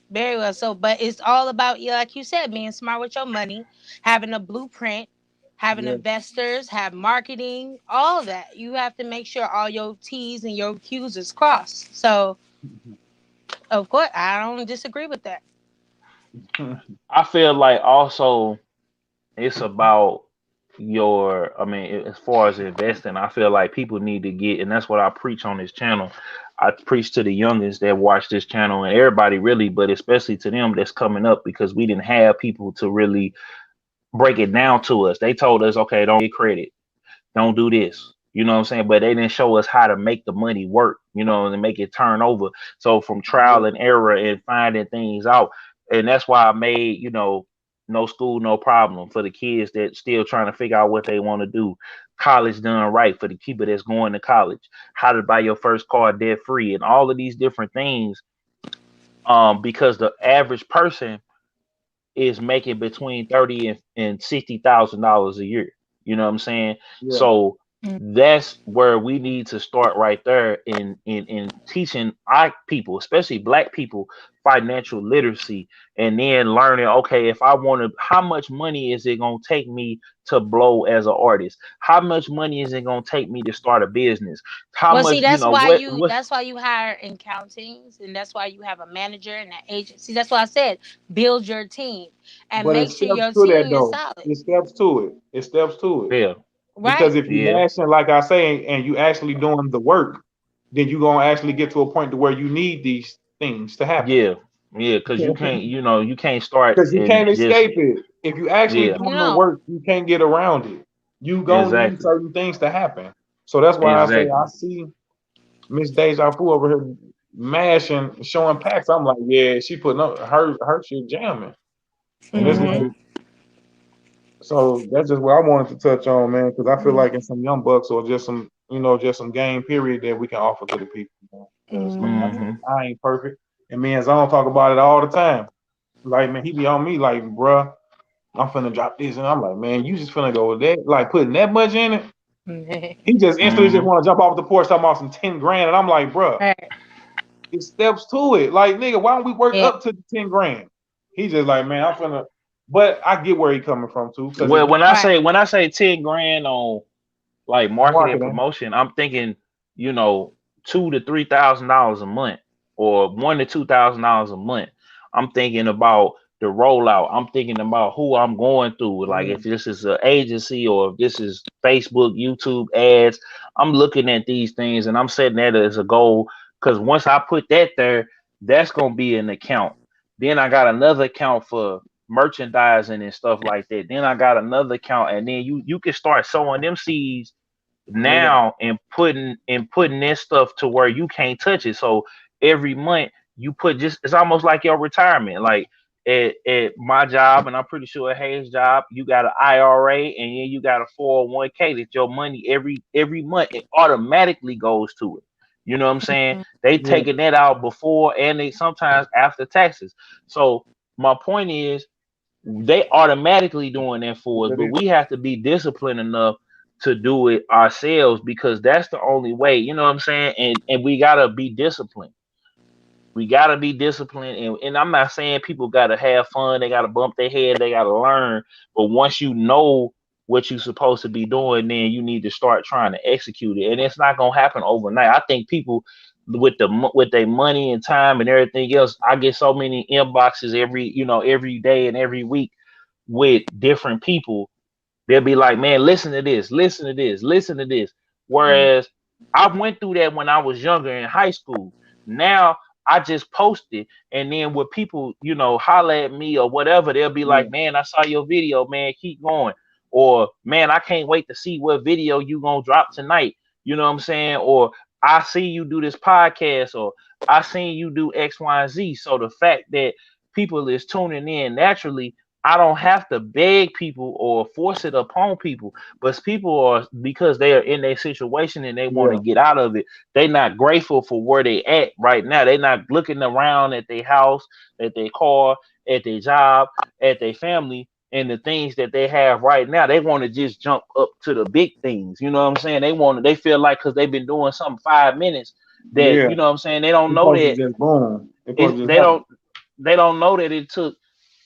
Very well. So, but it's all about, yeah, like you said, being smart with your money, having a blueprint, having Yeah. investors, have marketing, all that. You have to make sure all your T's and your Q's is crossed. So, of course, I don't disagree with that. I feel like also it's about your. I mean, as far as investing, I feel like people need to get, and that's what I preach on this channel. I preach to the youngest that watch this channel and everybody really, but especially to them that's coming up because we didn't have people to really break it down to us. They told us, okay, don't get credit, don't do this. You know what I'm saying? But they didn't show us how to make the money work, and make it turn over. So from Yeah. trial and error and finding things out. And that's why I made, no school, no problem for the kids that still trying to figure out what they want to do. College done right for the people that's going to college. How to buy your first car debt free and all of these different things. Because the average person is making between 30 and $60,000 a year. You know what I'm saying? Yeah. So that's where we need to start right there in teaching our people, especially black people, financial literacy, and then learning, okay, if I want to, how much money is it gonna take me to blow as an artist? How much money is it gonna take me to start a business? How Well, see, much, that's why you what that's why you hire accountings, and that's why you have a manager and an agency. That's why I said build your team and But it make sure steps your to that team is though. solid. It steps to it. It steps to it. yeah, Because Right. if you yeah. mashing, like I say, and you actually doing the work, then you're gonna actually get to a point to where you need these things to happen. Yeah, yeah, because you can't, you can't start Because you and can't just, escape it. If you actually yeah, doing the No. work, you can't get around it. You gonna need exactly, certain things to happen. So that's why I say I exactly. see Miss Deja Vu over here mashing, showing packs. I'm like, yeah, she putting up her shit jamming, and it's Hmm. like, so that's just what I wanted to touch on, man, because I feel like in some young bucks or just some game period that we can offer to the people. Because like Hmm. Hmm. I ain't perfect. And me and Zone talk about it all the time. Like, man, he be on me like, bruh, I'm finna drop this. And I'm like, man, you just finna go with that? Like, putting that much in it? He just instantly just Mm-hmm. want to jump off the porch talking about some 10 grand. And I'm like, bruh, Right. it steps to it. Like, nigga, why don't we work Yeah. up to the 10 grand? He just like, man, I'm finna. But I get where he coming from, too. Because if Well, you Right. when I say 10 grand on like marketing marketing, promotion, I'm thinking, you know, $2,000 to $3,000 a month, or $1,000 to $2,000 a month. I'm thinking about the rollout. I'm thinking about who I'm going through. Like yeah, if this is an agency or if this is Facebook, YouTube ads, I'm looking at these things and I'm setting that as a goal. Because once I put that there, that's gonna be an account. Then I got another account for merchandising and stuff like that. Then I got another account, and then you can start sowing them seeds yeah, now and putting this stuff to where you can't touch it. So every month you put, just it's almost like your retirement. Like at my job, and I'm pretty sure at Hayes' job, you got an IRA and then you got a 401k that your money every month it automatically goes to it. You know what I'm saying? Mhm. They yeah, taking that out before and they sometimes after taxes. So my point is they automatically doing that for us, that but is, we have to be disciplined enough to do it ourselves because that's the only way, you know what I'm saying? And we gotta be disciplined. We gotta be disciplined, and I'm not saying people gotta have fun, they gotta bump their head, they gotta learn. But once you know what you're supposed to be doing, then you need to start trying to execute it. And it's not gonna happen overnight. I think people with their money and time and everything else, I get so many inboxes every day and every week with different people. They'll be like, man, listen to this, listen to this, listen to this. Mhm. Whereas I went through that when I was younger in high school. Now I just post it, and then when people, holler at me or whatever, they'll be yeah, like, man, I saw your video, man, keep going. Or man, I can't wait to see what video you gonna drop tonight. You know what I'm saying? Or I see you do this podcast, or I seen you do X, Y, and Z. So the fact that people is tuning in naturally, I don't have to beg people or force it upon people, but people are, because they are in their situation and they want to yeah, get out of it. They not grateful for where they at right now. They not looking around at their house, at their car, at their job, at their family, and the things that they have right now. They want to just jump up to the big things. You know what I'm saying? They feel like because they've been doing something 5 minutes that, yeah. you know what I'm saying, they don't It's know supposed to that just boom. It's supposed it, to just they happen. don't they don't know that it took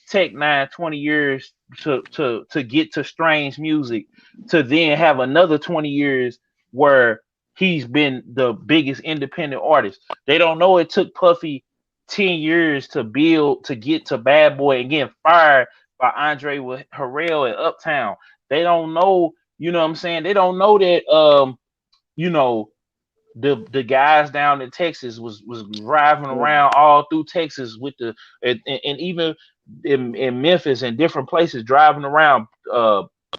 Tech 9 20 years to get to Strange Music, to then have another 20 years where he's been the biggest independent artist. They don't know it took Puffy 10 years to build to get to Bad Boy and getting fired by Andre Harrell at Uptown. They don't know, you know what I'm saying? They don't know that you know the guys down in Texas was driving Yeah, around all through Texas with and even in Memphis and different places driving around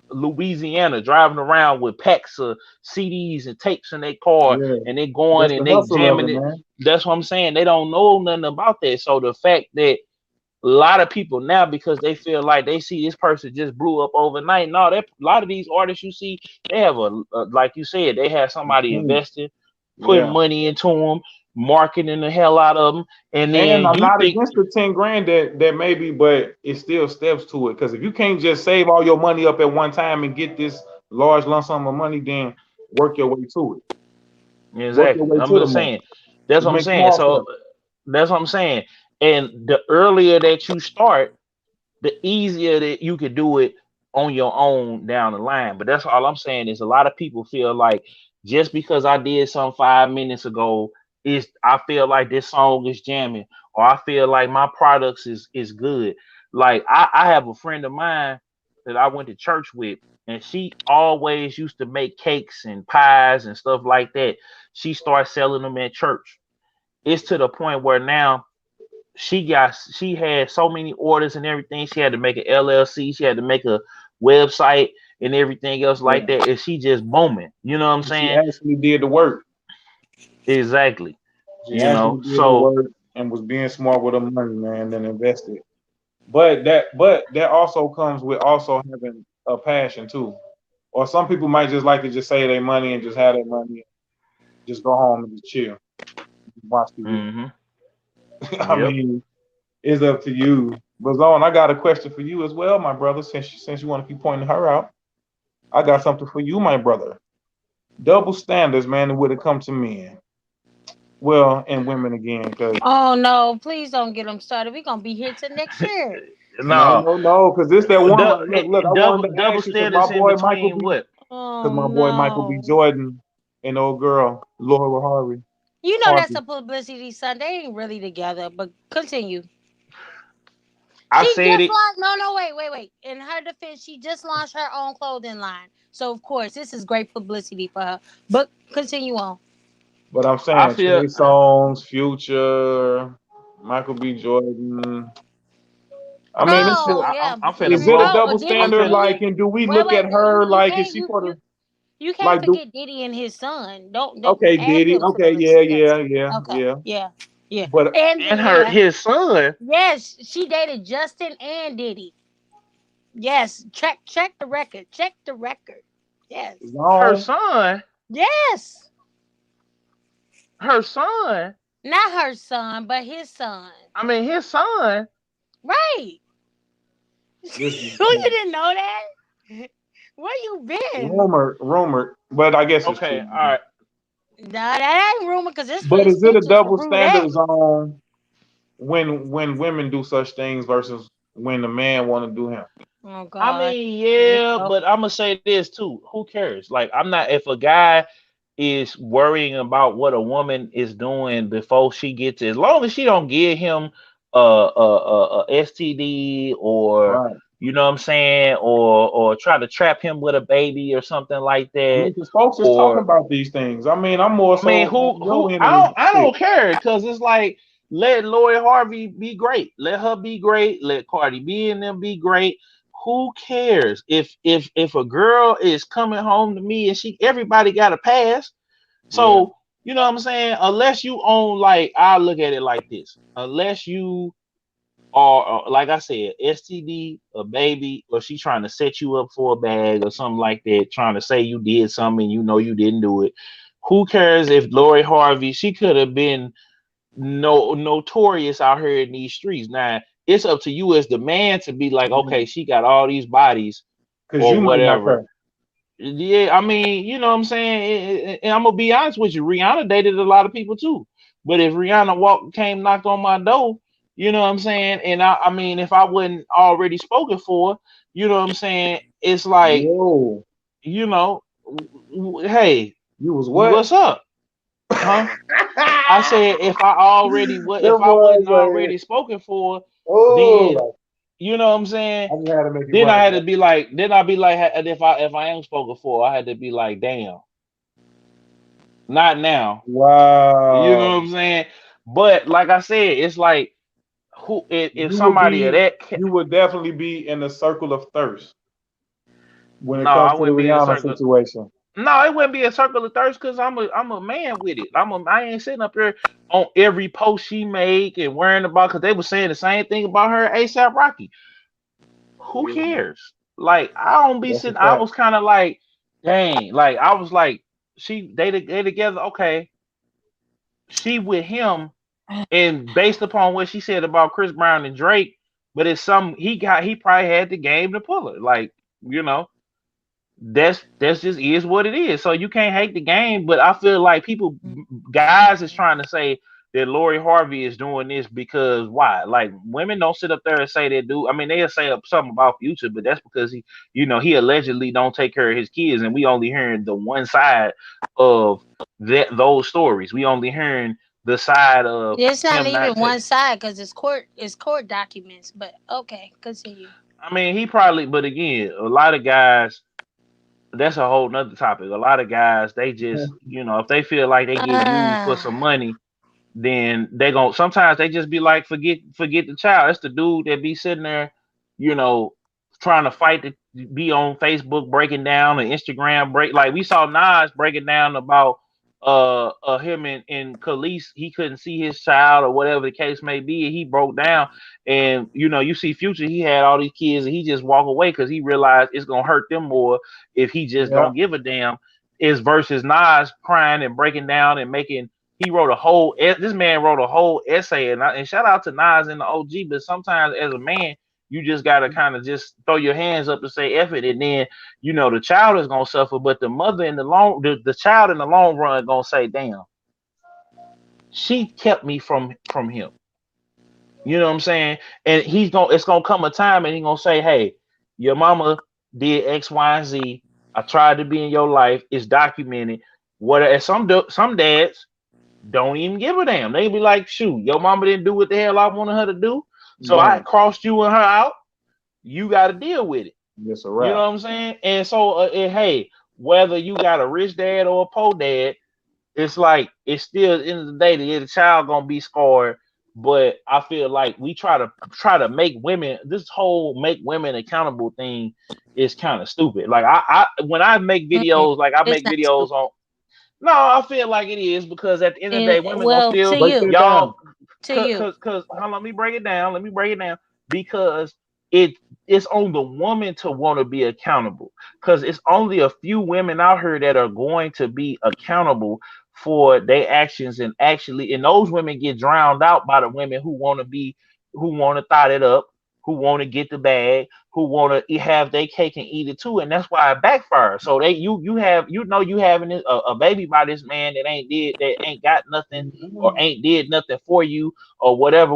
Louisiana, driving around with packs of CDs and tapes in their car, yeah. and they going That's the and they hustle of jamming it, it. man. That's what I'm saying. They don't know nothing about that. So the fact that a lot of people now, because they feel like they see this person just blew up overnight. No, that a lot of these artists you see, they have like you said, they have somebody investing, putting Yeah. money into them, marketing the hell out of them, and And then I'm you not think against the 10 grand that maybe, but it still steps to it. Because if you can't just save all your money up at one time and get this large lump sum of money, then work your way to it. Work your exactly. way I'm to the just money. saying. That's Just what I'm make saying. small So steps. that's what I'm saying. And the earlier that you start, the easier that you could do it on your own down the line. But that's all I'm saying is a lot of people feel like just because I did something 5 minutes ago, is I feel like this song is jamming, or I feel like my products is good. Like I have a friend of mine that I went to church with, and she always used to make cakes and pies and stuff like that. She started selling them at church. It's to the point where now she had so many orders and everything. She had to make an LLC. She had to make a website and everything else like Yeah. that. And she just booming. You know what I'm She saying? actually did the work. Exactly. She actually did the So work and was being smart with her money, man, then invested. But that also comes with also having a passion too. Or some people might just like to just save their money and just have their money, just go home and just chill, watch TV. hmm I Yep. mean, it's up to you. But Zone, I got a question for you as well, my brother. Since you want to keep pointing her out, I got something for you, my brother. Double standards, man, when it comes to men. Well, and women again, because Oh no, please don't get them started. We're gonna be here till next year. no, No, no, no, because this that one right. Look, I double wanted to double ask you because my standards in boy Michael between B. what? Oh Because my boy Michael B. no. Jordan and old girl Lori Harvey. You know that's Harvey. a publicity stunt. They ain't really together, but continue. I She said just it. launched. No, no, wait, wait, wait. In her defense, she just launched her own clothing line. So of course, this is great publicity for her. But continue on. But I'm I saying feel. Trey Songz, Future, Michael B. Jordan. I mean, it's Oh a, yeah. I'm finna is it a blow. Oh, double Diddy, I'm standard? finna. Like, Diddy. and do we Wait, look wait. at her You like, is can't she for the you can't like? Do forget Diddy and his son. Don't okay, add Diddy. them to the Okay, list. yeah, Yes. yeah, yeah, Okay. yeah. Yeah. Yeah. But And And her yeah. his son, Yes, she dated Justin and Diddy. Yes. Check the record. Check the record. Yes. her Zone, son, Yes. her son. Not her son, but his son. I mean, his son. Right. this is You didn't know that? Where you been? rumored, but I guess it's Okay, true. all right. Nah, that ain't rumor because But it's is it a pictures to double prove that. standard zone when women do such things versus when the man want to do him? Oh I God. mean, Here we yeah, go. but I'm gonna say this too. Who cares? Like, I'm not. If a guy is worrying about what a woman is doing before she gets it, as long as she don't give him a STD or Right. you know what I'm saying, or try to trap him with a baby or something like I that, mean, because folks is talking or about these things. I mean, I'm more I mean, so on your end of the I stick. don't care because it's like let Lori Harvey be great, let her be great, let Cardi B and them be great. Who cares if a girl is coming home to me and she everybody got a pass? Yeah. So you know what I'm saying? Unless you own like I look at it like this, unless you are like I said, STD, a baby, or she trying to set you up for a bag or something like that, trying to say you did something and you know you didn't do it. Who cares if Lori Harvey? She could have been notorious out here in these streets. Now it's up to you as the man to be like, okay, she got all these bodies Because or you might not whatever. care. Yeah, I mean, you know what I'm saying. And I'm gonna be honest with you, Rihanna dated a lot of people too. But if Rihanna came knocked on my door, you know what I'm saying. And I mean, if I wasn't already spoken for, you know what I'm saying. It's like, Whoa. you know, hey, You was what? what's up, huh? I said if Them I boys wasn't like, already spoken for, then oh, you know what I'm saying. I just had to make it Then I right, had bro. to be like, then I'd be like, if I am spoken for, I had to be like, damn, not now. You know Wow. what I'm saying? But like I said, it's like who if You would somebody of be, that you would definitely be in the circle of thirst when no, it I comes to the wouldn't be in a Rihanna circle. situation. No, it wouldn't be a circle of thirst because I'm a man with it. I ain't sitting up here on every post she make and worrying about because they were saying the same thing about her ASAP Rocky. Who Yeah, cares? Like I don't be that's a sitting. I fact. was kind of like, dang. Like I was like, they together. Okay, she with him, and based upon what she said about Chris Brown and Drake, but it's some he probably had the game to pull it. Like you know, that's just is what it is. So you can't hate the game, but I feel like people guys is trying to say that Lori Harvey is doing this because why? Like women don't sit up there and say they do. I mean, they'll say something about Future, but that's because he allegedly don't take care of his kids, and we only hearing the one side of those stories. We only hearing the side of It's not him not even take. one side because it's court documents. But okay, continue. I mean, he probably, but again, a lot of guys that's a whole nother topic. A lot of guys, they just, if they feel like they getting used for some Ah, money, then they gon' sometimes they just be like, forget the child. It's the dude that be sitting there, you know, trying to fight to be on Facebook breaking down and Instagram break like we saw Nas breaking down about him and Khalees, he couldn't see his child or whatever the case may be, and he broke down and you see Future, he had all these kids and he just walk away because he realized it's gonna hurt them more if he just Yeah, don't give a damn is versus Nas crying and breaking down and making He wrote a whole. This man wrote a whole essay, and shout out to Nas and the OG. But sometimes as a man, you just gotta kind of just throw your hands up and say F it, and then the child is gonna suffer, but the mother in the child in the long run gonna say, damn, she kept me from him. You know what I'm saying? And it's gonna come a time and he's gonna say, hey, your mama did X, Y, and Z. I tried to be in your life. It's documented. What and some dads don't even give a damn. They be like, shoot, your mama didn't do what the hell I wanted her to do. So I Damn. crossed you and her out. You gotta deal with it. It's a You know wrap. what I'm saying? And so hey, whether you got a rich dad or a poor dad, it's like it's still at the end of the day the child gonna be scarred. But I feel like we try to make women, this whole make women accountable thing is kind of stupid. Like I when I make Mm-mm. videos, like I It's make not videos stupid. on. No, I feel like it is because at the end of the day, women gonna Well, to still Break you, that y'all down. to you. cause hold on, let me break it down. Let me break it down because it it's on the woman to want to be accountable. Because it's only a few women out here that are going to be accountable for their actions and those women get drowned out by the women who want to thought it up, who want to get the bag, who want to have their cake and eat it too, and that's why it backfires. So you having a baby by this man that ain't got nothing or ain't did nothing for you or whatever.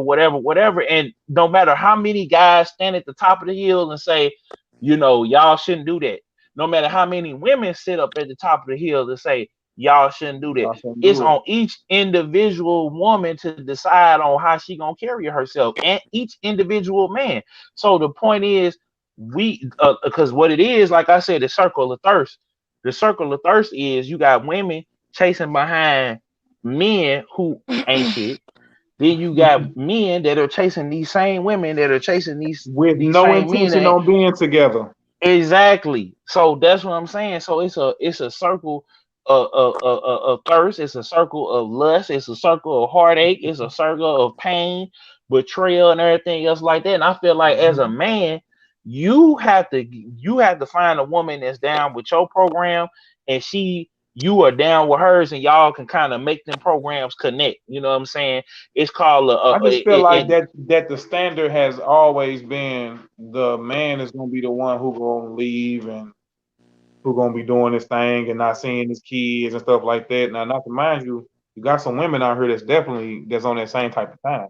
And no matter how many guys stand at the top of the hill and say, y'all shouldn't do that. No matter how many women sit up at the top of the hill and say, y'all shouldn't do that. I can It's do it. on each individual woman to decide on how she gonna carry herself, and each individual man. So the point is, because what it is, like I said, the circle of thirst. The circle of thirst is you got women chasing behind men who ain't shit. Then you got men that are chasing these same women that are chasing With these no same men that intention ain't on being together. exactly. So that's what I'm saying. So it's a circle of thirst. It's a circle of lust. It's a circle of heartache. It's a circle of pain, betrayal, and everything else like that. And I feel like as a Mhm. man, you have to find a woman that's down with your program, and you are down with hers, and y'all can kind of make them programs connect. You know what I'm saying? It's called I just feel like that the standard has always been the man is gonna be the one who gonna leave and who gonna be doing this thing and not seeing his kids and stuff like that. Now, not to mind you, you got some women out here that's on that same type of time.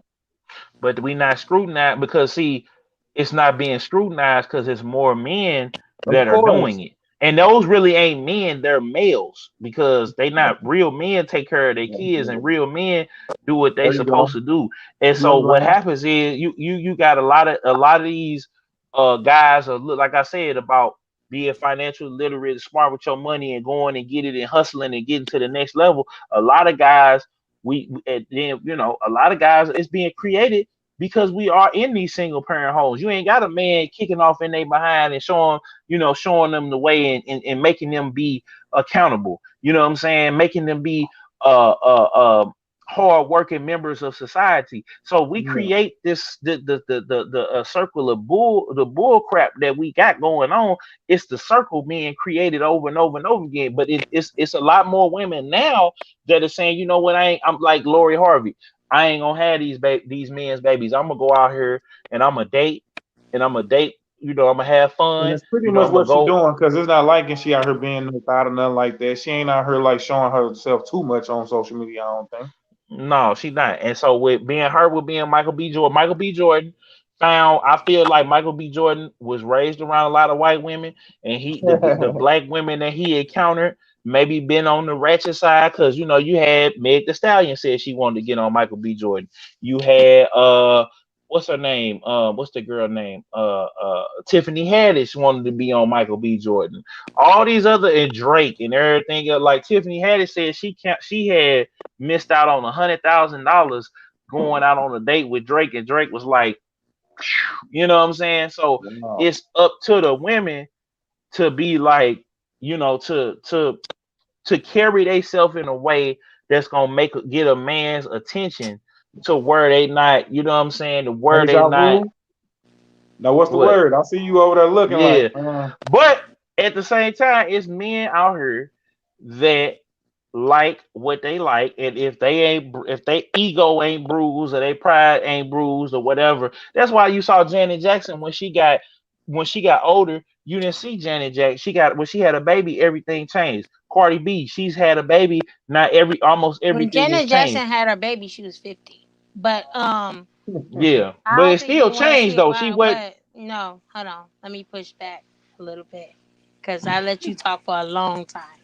but we not scrutinized because see, it's not being scrutinized because it's more men Of that are course. doing it. And those really ain't men, they're males because they not real men take care of their kids and real men do what they There you supposed go. to do. And You so what right. happens is you got a lot of these guys are like I said about being financially literate, smart with your money and going and get it and hustling and getting to the next level. A lot of guys and then a lot of guys it's being created because we are in these single parent homes. You ain't got a man kicking off in their behind and showing them the way and making them be accountable. You know what I'm saying? Making them be hard working members of society. So we Yeah. create this the circle of bull crap that we got going on. It's the circle being created over and over and over again. But it's a lot more women now that are saying, you know what, I'm like Lori Harvey. I ain't gonna have these men's babies. I'm gonna go out here and I'm gonna date and I'm gonna date. I'm gonna have And fun. that's pretty I'm much gonna what she go. doing because it's not like she out here being no thought or nothing like that. She ain't out here like showing herself too much on social media, I don't think. No, she not. And so with being Michael B. Jordan found. I feel like Michael B. Jordan was raised around a lot of white women, and the black women that he encountered maybe been on the ratchet side because you had Meg The Stallion said she wanted to get on Michael B. Jordan. You had what's her name? What's the girl name? Tiffany Haddish wanted to be on Michael B. Jordan. All these other and Drake and everything else. Like Tiffany Haddish said she had missed out on $100,000 going out on a date with Drake, and Drake was like, you know what I'm saying? So Wow. it's up to the women to be like, to carry themselves in a way that's gonna get a man's attention to where they not, you know what I'm saying, to where they Deja not vu. Now, what's the what, word? I see you over there looking like, yeah. But at the same time, it's men out here that like what they like, and if they ego ain't bruised or they pride ain't bruised or whatever, that's why you saw Janet Jackson when she got older. You didn't see Janet Jackson. She got when she had a baby, everything changed. Cardi B, she's had a baby, not almost When everything has Janet Jackson changed. had her baby, she was 50. But Yeah, I but don't it think you still want to changed see though. She went. what. No, hold on. Let me push back a little bit because I let you talk for a long time.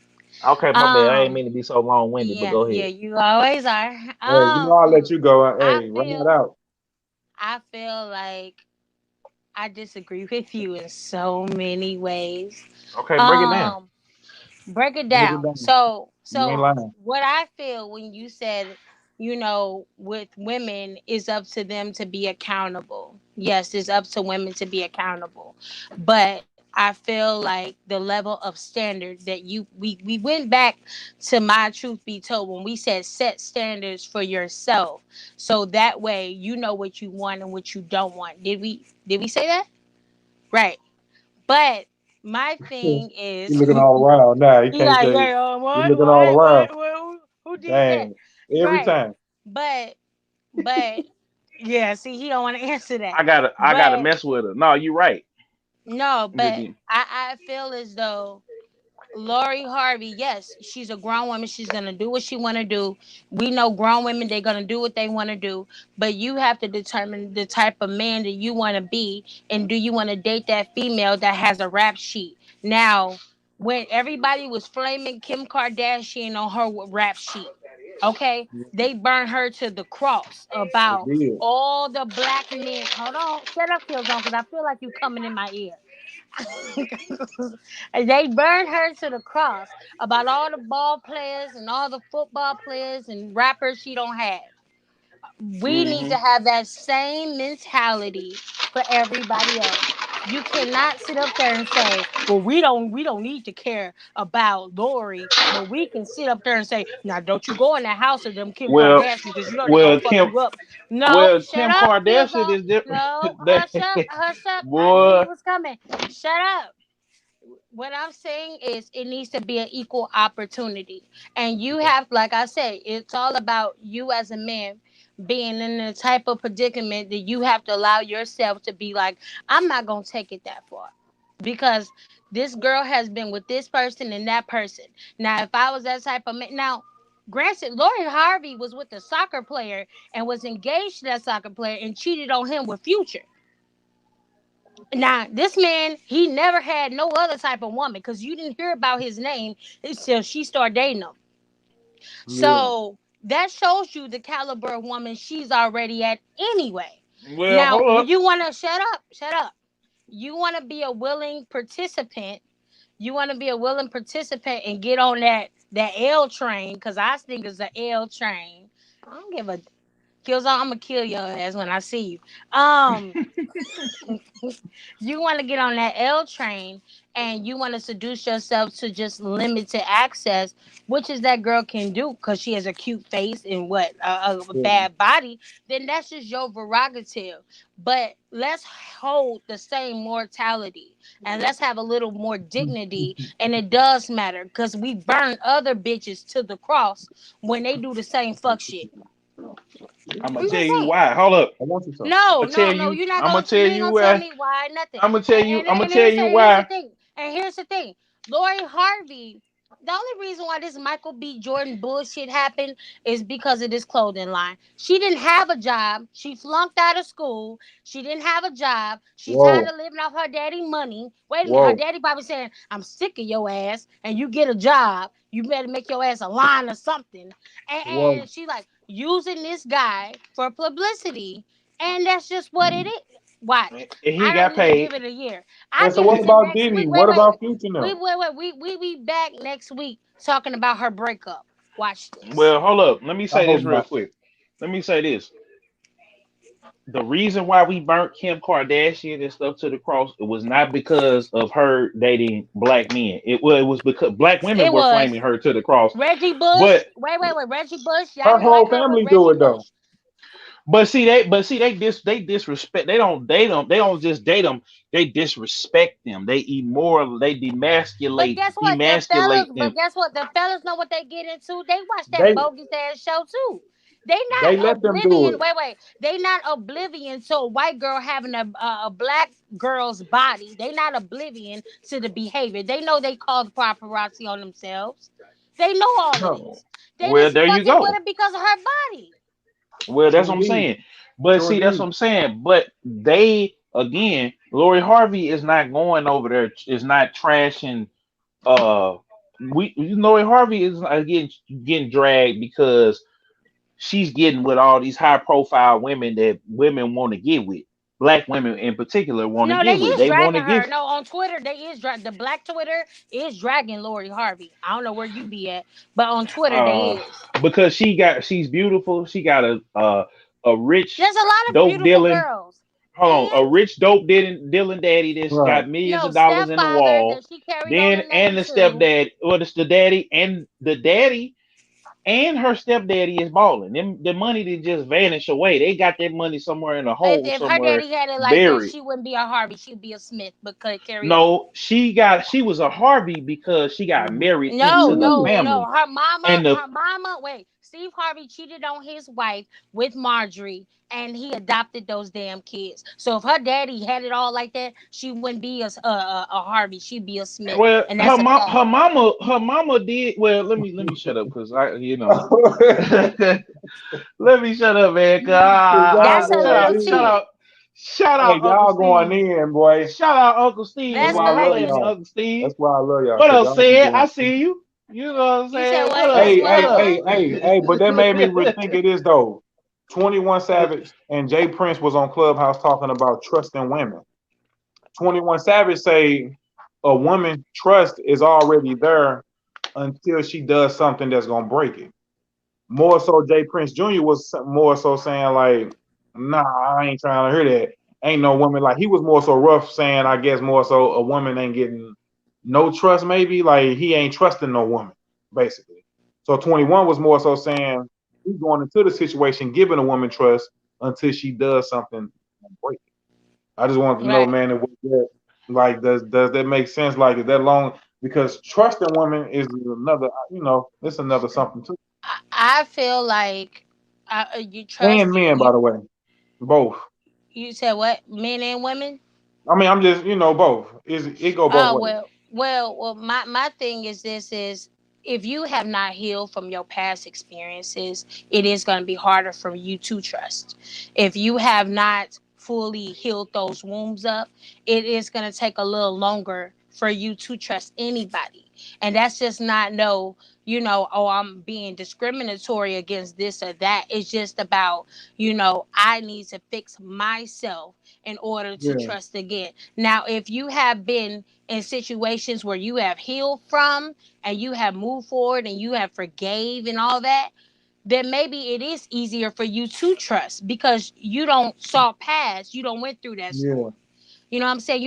Okay, my bad. I ain't Um, mean to be so long winded, but yeah, go yeah, ahead. you always are. Hey, I'll let you go. I Hey, run that feel, out. I feel like I disagree with you in so many ways. Okay, break it down. Um, break it Break it down. down. You ain't So lying. what I feel when you said, with women, is up to them to be accountable. Yes, it's up to women to be accountable. But I feel like the level of standard that we went back to my truth be told when we said set standards for yourself. So that way you know what you want and what you don't want. Did we say that? Right. But my thing You is looking all around. Nah, you you can't like, say yeah, you looking all around. who did that? Dang. Every Right. time. But but yeah, see, he don't want to answer that. I gotta But mess with her. No, you right. no, I'm just but being- I feel as though Lori Harvey, yes, she's a grown woman. She's gonna do what she wanna do. We know grown women, they're gonna do what they wanna do. But you have to determine the type of man that you wanna be, and do you wanna date that female that has a rap sheet? Now, when everybody was flaming Kim Kardashian on her rap sheet, okay, they burned her to the cross They about did. all the black men. Hold on, shut up, Killzone, because I feel like you coming in my ear. They burned her to the cross about all the ball players and all the football players and rappers she don't have. We need to Mhm. have that same mentality for everybody else. You cannot sit up there and say, "Well, we don't need to care about Lori, but we can sit up there and say, now don't you go in that house of them Kim Well, Kardashian because you know they're gonna well, fuck Kim, you up." No, well, shut Kim up, Kardashian Killzone. is different. No, They- hush up. I knew boy, you was coming. Shut up. What I'm saying is it needs to be an equal opportunity. And you have, like I said, it's all about you as a man being in the type of predicament that you have to allow yourself to be like, I'm not going to take it that far. Because this girl has been with this person and that person. Now, if I was that type of man, now, granted, Lori Harvey was with a soccer player and was engaged to that soccer player and cheated on him with Future. Now, this man, he never had no other type of woman because you didn't hear about his name until she started dating him. Yeah. So that shows you the caliber of woman she's already at anyway. well, Now, hold when up. you want to shut up. You want to be a willing participant. You want to be a willing participant and get on that L train because I think it's a L train. I don't give a kills. I'm gonna kill your ass when I see you. Um, you want to get on that L train and you want to seduce yourself to just limited access, which is that girl can do because she has a cute face and a Yeah. bad body, then that's just your prerogative. But let's hold the same mortality and let's have a little more dignity. And it does matter because we burn other bitches to the cross when they do the same fuck shit. I'm gonna I'm tell just you saying. why. Hold up. I want you some. No, I'm gonna tell no, no. you. You're not I'm gonna gonna. tell You ain't you gonna tell why. me why nothing. I'm gonna tell you. I'm gonna And tell you here's the why. thing. And here's the thing. Lori Harvey. The only reason why this Michael B. Jordan bullshit happened is because of this clothing line. She didn't have a job. She flunked out of school. She didn't have a job. She tired Whoa. of living off her daddy money. Wait a minute. Her Whoa. daddy probably saying, "I'm sick of your ass, and you get a job. You better make your ass a line or something." Whoa. And she like using this guy for publicity, and that's just what it is. Watch. And he I don't got even give paid. it a year. I And so give what it to about next Diddy? week. Wait, What wait. about Future now? We be back next week talking about her breakup. Watch this. Well, hold up. Let me I say hope this real not. quick. Let me say this. The reason why we burnt Kim Kardashian and stuff to the cross, it was not because of her dating black men. It was because black women It were was flaming her to the cross. Reggie Bush. But Wait. Reggie Bush. Y'all Her didn't like whole her with family do Reggie it though. Bush. They disrespect. They don't just date them. They disrespect them. They immoral. They But guess what? demasculate them. The fellas know what they get into. They watch that They bogus ass show too. They they not let them do oblivion. it. Wait. They not oblivion to a white girl having a black girl's body. They not oblivion to the behavior. They know they called paparazzi on themselves. They know all of No, this. They Well, just there you fucking with go. her because of her body. Well, that's true what I'm D, saying. But true see, that's what D. I'm saying. But they again, Lori Harvey is not going over there. Is not trashing. Uh, Lori Harvey is getting dragged because she's getting with all these high profile women that women want to get with. Black women in particular want to No, they get with. is They want to dragging her. give. No, on Twitter they is the black Twitter is dragging Lori Harvey. I don't know where you be at, but on Twitter uh they is. because she's beautiful. She got a rich There's a lot of dope beautiful dealing. girls. Hold on, a And rich dope dealing daddy that's Right. got millions no of dollars in the stepfather wall. that she carried on Then the and name the to. stepdad, well, it's the daddy and her stepdaddy is balling. Them the money did just vanish away. They got that money somewhere in a hole If her somewhere daddy had it like that, buried. she wouldn't be a Harvey. She'd be a Smith. But could carry on. No, she was a Harvey because she got married No, into the no, Ooh. no. family. And the Her mama. Wait, Steve Harvey cheated on his wife with Marjorie, and he adopted those damn kids. So if her daddy had it all like that, she wouldn't be a Harvey. She'd be a Smith, well, and that's a fact. her mama did well. Let me shut up because let me shut up, man. Y'all That's a Shout little out, going shout in. tea. out, shout Hey, out, Uncle y'all going Steve. in, boy. Shout out Uncle Steve. That's That's why I love Holler at me, crazy. y'all. Uncle Steve. That's why I love y'all, What cause up, y'all be said? I doing. see you. You know what I'm You said saying? What what? You up? Hey, said What hey, up? hey, what? hey, hey, but that made me rethink of this though. 21 Savage and Jay Prince was on Clubhouse talking about trusting women. 21 Savage say a woman trust is already there until she does something that's gonna break it. More so, Jay Prince Jr. was more so saying like, "Nah, I ain't trying to hear that. Ain't no woman like." He was more so rough, saying, "I guess more so a woman ain't getting no trust. Maybe like he ain't trusting no woman, basically." So 21 was more so saying he's going into the situation giving a woman trust until she does something and break it. I just wanted to know, Right. man, if that like does that make sense? Like is that long? Because trusting women is another, it's another something too. I feel like you And trust men, you. by the way, both. You said what? Men and women. I mean, I'm just, both. Is it go both Oh ways? well. My thing is this is if you have not healed from your past experiences, it is going to be harder for you to trust. If you have not fully healed those wounds up, it is going to take a little longer for you to trust anybody. And that's just not no, oh, I'm being discriminatory against this or that. It's just about, I need to fix myself in order to Yeah, trust again. Now, if you have been in situations where you have healed from and you have moved forward and you have forgave and all that, then maybe it is easier for you to trust because you don't saw past, you don't went through that yeah, storm. You know what I'm saying?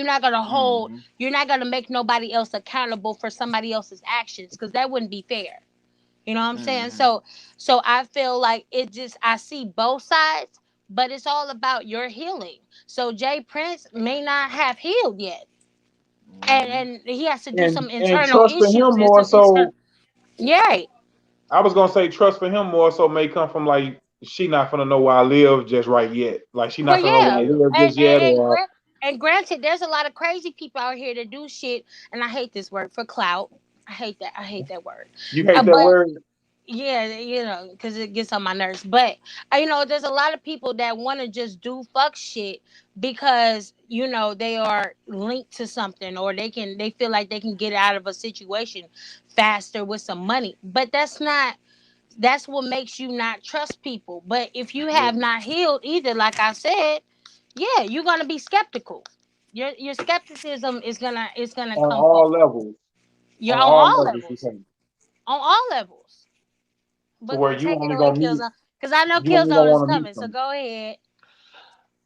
Hmm. You're not gonna make nobody else accountable for somebody else's actions because that wouldn't be fair. You know what I'm saying? Hmm. So I feel like I see both sides, but it's all about your healing. So Jay Prince may not have healed yet, Hmm. and he has to do some and internal trust for issues him and more some internal. so. Yeah, I was gonna say trust for him more so may come from like she not gonna know where I live just right yet. Like she not well, gonna know where I yeah, Yeah. live and just and, yet, and, or gra- and granted, there's a lot of crazy people out here that do shit, and I hate this word for clout. I hate that. I hate that word. you hate that But word. yeah, because it gets on my nerves. But there's a lot of people that want to just do fuck shit because they are linked to something, or they feel like they can get out of a situation faster with some money. But that's what makes you not trust people. But if you Yeah. have not healed either, like I said, yeah, you're gonna be skeptical. Your skepticism is gonna On come all forward. levels. You're On on all all levels, you levels. say. On all levels. To But where you take it only away, gonna meet Killzone, because I know you only gonna Killzone is want to meet coming. So them. go ahead.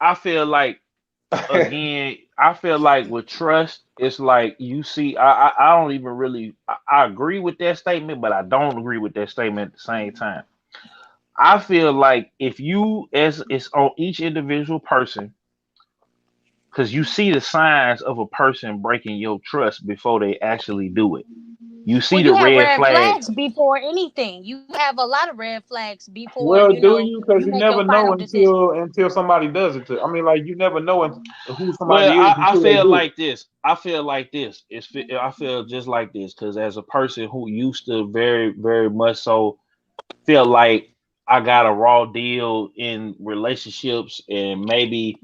I feel like again, I feel like with trust, it's like you see, I don't even really I agree with that statement, but I don't agree with that statement at the same time. I feel like if you, as it's on each individual person, because you see the signs of a person breaking your trust before they actually do it. You Well, see the you have red red flag. flags before anything. You have a lot of red flags before Well, do you? you Because you make your never final know decision. until somebody does it. I mean, like you never know who Well, somebody is I until they feel do like this. I feel like this. I feel just like this because as a person who used to very, very much so feel like I got a raw deal in relationships and maybe,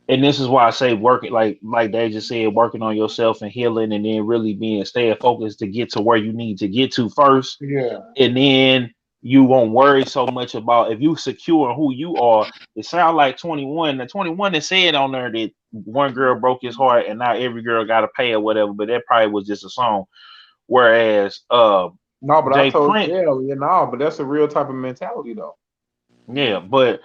and this is why I say working like they just said, working on yourself and healing and then really being staying focused to get to where you need to get to first. it. Yeah. And then you won't worry so much about if you secure who you are. It sounds like 21. The 21 that said on there that one girl broke his heart and now every girl gotta pay or whatever, but that probably was just a song. Whereas No, but I Jay told Prince, yeah, no, but that's a real type of mentality though. yeah, but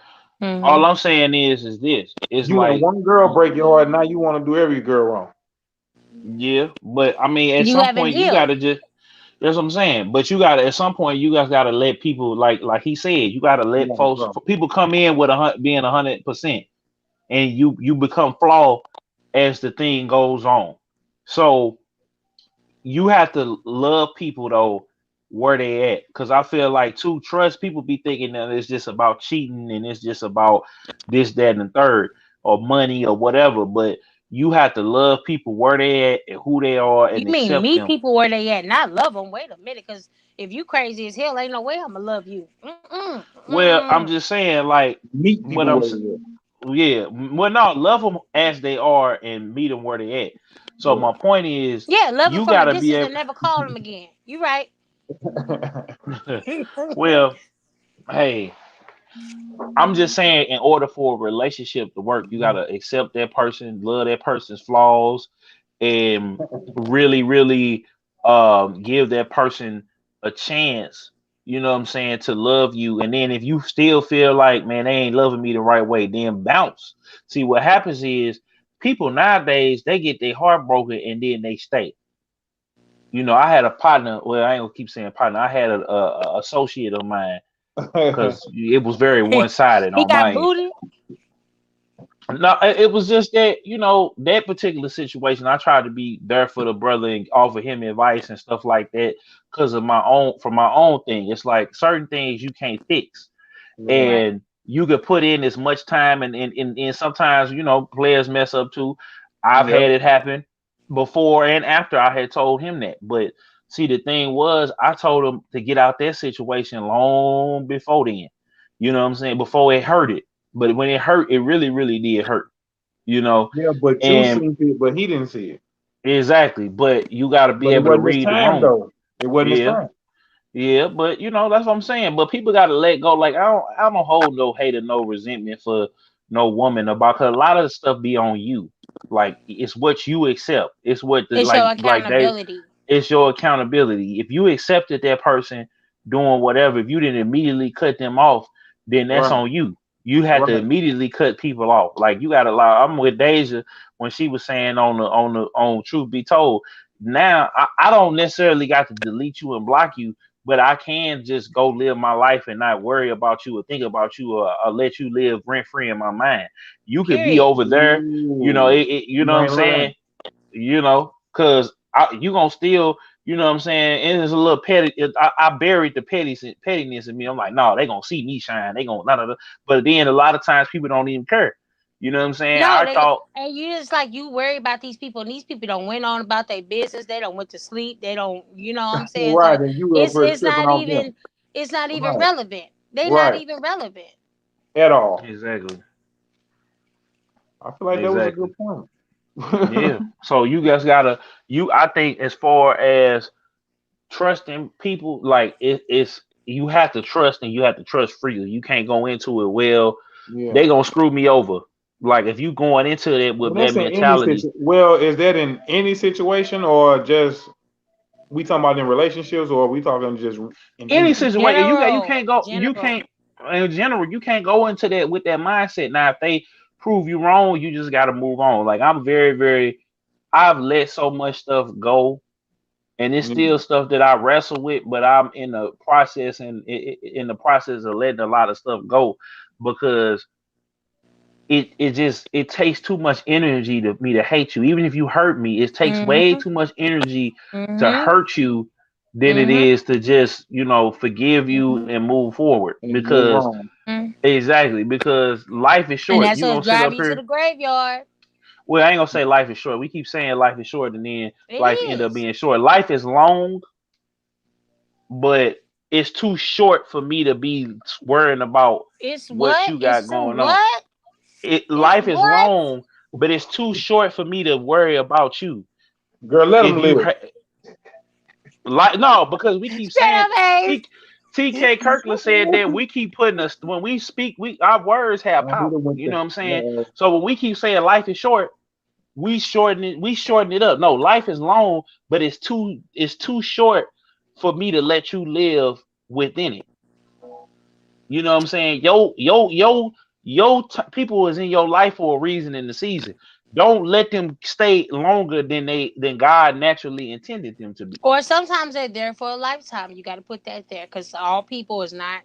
all Hmm. I'm saying is this. It's You let like one girl break your heart, now you want to do every girl wrong. yeah, but I mean at You some haven't point you healed. gotta just that's what I'm saying. But you gotta at some point you guys gotta let people like he said, you gotta let Right, folks right. people come in with being 100%, and you become flawed as the thing goes on. So you have to love people though where they at, because I feel like to trust people be thinking that it's just about cheating and it's just about this, that, and the third, or money or whatever. But you have to love people where they at and who they are You and mean accept meet them. people where they at, not love them. Wait a minute, because if you crazy as hell, ain't no way I'ma love you. Mm-mm, Well, I'm mm-mm. just saying, like, Meet what people I'm, where s- they yeah, well, no, love them as they are and meet them where they at. So at. my point is, Yeah, love them you from a gotta be distance able. and never call them again. You right. Yeah. Well, hey, I'm just saying, in order for a relationship to work, you gotta accept that person, love that person's flaws, and really, really give that person a chance. You know what I'm saying, to love you. And then if you still feel like, man, they ain't loving me the right way, then bounce. See, what happens is people nowadays they get their heart broken and then they stay. I had a partner. Well, I ain't gonna keep saying partner. I had a associate of mine because it was very one sided He on got my end. booted. No, it was just that that particular situation. I tried to be there for the brother and offer him advice and stuff like that because of my own thing. It's like certain things you can't fix, Right. Right. and you could put in as much time and sometimes players mess up too. I've Yep. had it happen before and after I had told him that. But see, the thing was, I told him to get out that situation long before then. You know what I'm saying? Before it hurted. But when it hurt, it really, really did hurt. You know, Yeah, but you and seen it, but he didn't see it. exactly. But you got to be But it able to wasn't his read the time room. though. It wasn't his Yeah. time. Yeah, but that's what I'm saying. But people gotta let go. Like I don't hold no hate or no resentment for no woman about, cause a lot of the stuff be on you. Like it's what you accept. It's what the It's your like they accountability. it's your accountability. If you accepted that person doing whatever, if you didn't immediately cut them off, then that's Right. on you. You had to Right. immediately cut people off. Like you gotta allow. I'm with Deja when she was saying on Truth Be Told. Now I don't necessarily got to delete you and block you, but I can just go live my life and not worry about you or think about you, or let you live rent free in my mind. You could be Period. over there, Ooh, you know you what I'm ain't lying. saying? Because you gonna still, you know what I'm saying? And it's a little petty. I buried the pettiness in me. I'm like, no, they gonna see me shine. They gonna, nah. But then a lot of times people don't even care. You know what I'm saying? No, I they thought, and you just like you worry about these people, and these people don't went on about their business. They don't went to sleep. They don't, you know what I'm saying? Right, So and you up it's here it's tripping not off them. even it's not even Right. relevant. They not Right. even relevant. At all. exactly, I feel like that was a exactly. good point. Yeah. So you guys gotta, I think as far as trusting people, like it's you have to trust and you have to trust freely. You can't go into it, well, Yeah. they gonna screw me over. Like if you going into it Well, with that that's in any mentality, situation. Well, is that in any situation or just we talking about in relationships or we talking just in any anything? situation, you General, can't go, you general. can't, in general, you can't go into that with that mindset. Now, if they prove you wrong, you just got to move on. Like I'm very, very, I've let so much stuff go and it's Yeah. still stuff that I wrestle with, but I'm in the process and in the process of letting a lot of stuff go because it just it takes too much energy to me to hate you. Even if you hurt me, it takes way Mhm. too much energy to Mhm. hurt you than it Mhm. is to just forgive you Mhm. and move forward. And move Because on. Mhm. exactly, because life is And short. that's You what's gonna sit driving up you to the here. graveyard. Well, I ain't gonna say life is short. We keep saying life is short, and then It life end up is. being short. Life is long, but it's too short for me to be worrying about It's what what? you got It's too going on. what? It's Life is what? long, but it's too short for me to worry about you. Girl, let If them you live. like no, because we keep Shut saying up, Hayes. T, TK Kirkland said that we keep putting us when we speak, we our words have Oh, he power. done went You know there. what I'm saying? Uh, So when we keep saying life is short, we shorten it up. No, life is long, but it's too short for me to let you live within it. You know what I'm saying? People is in your life for a reason in the season. Don't let them stay longer than God naturally intended them to be. Or sometimes they're there for a lifetime. You got to put that there because all people is not,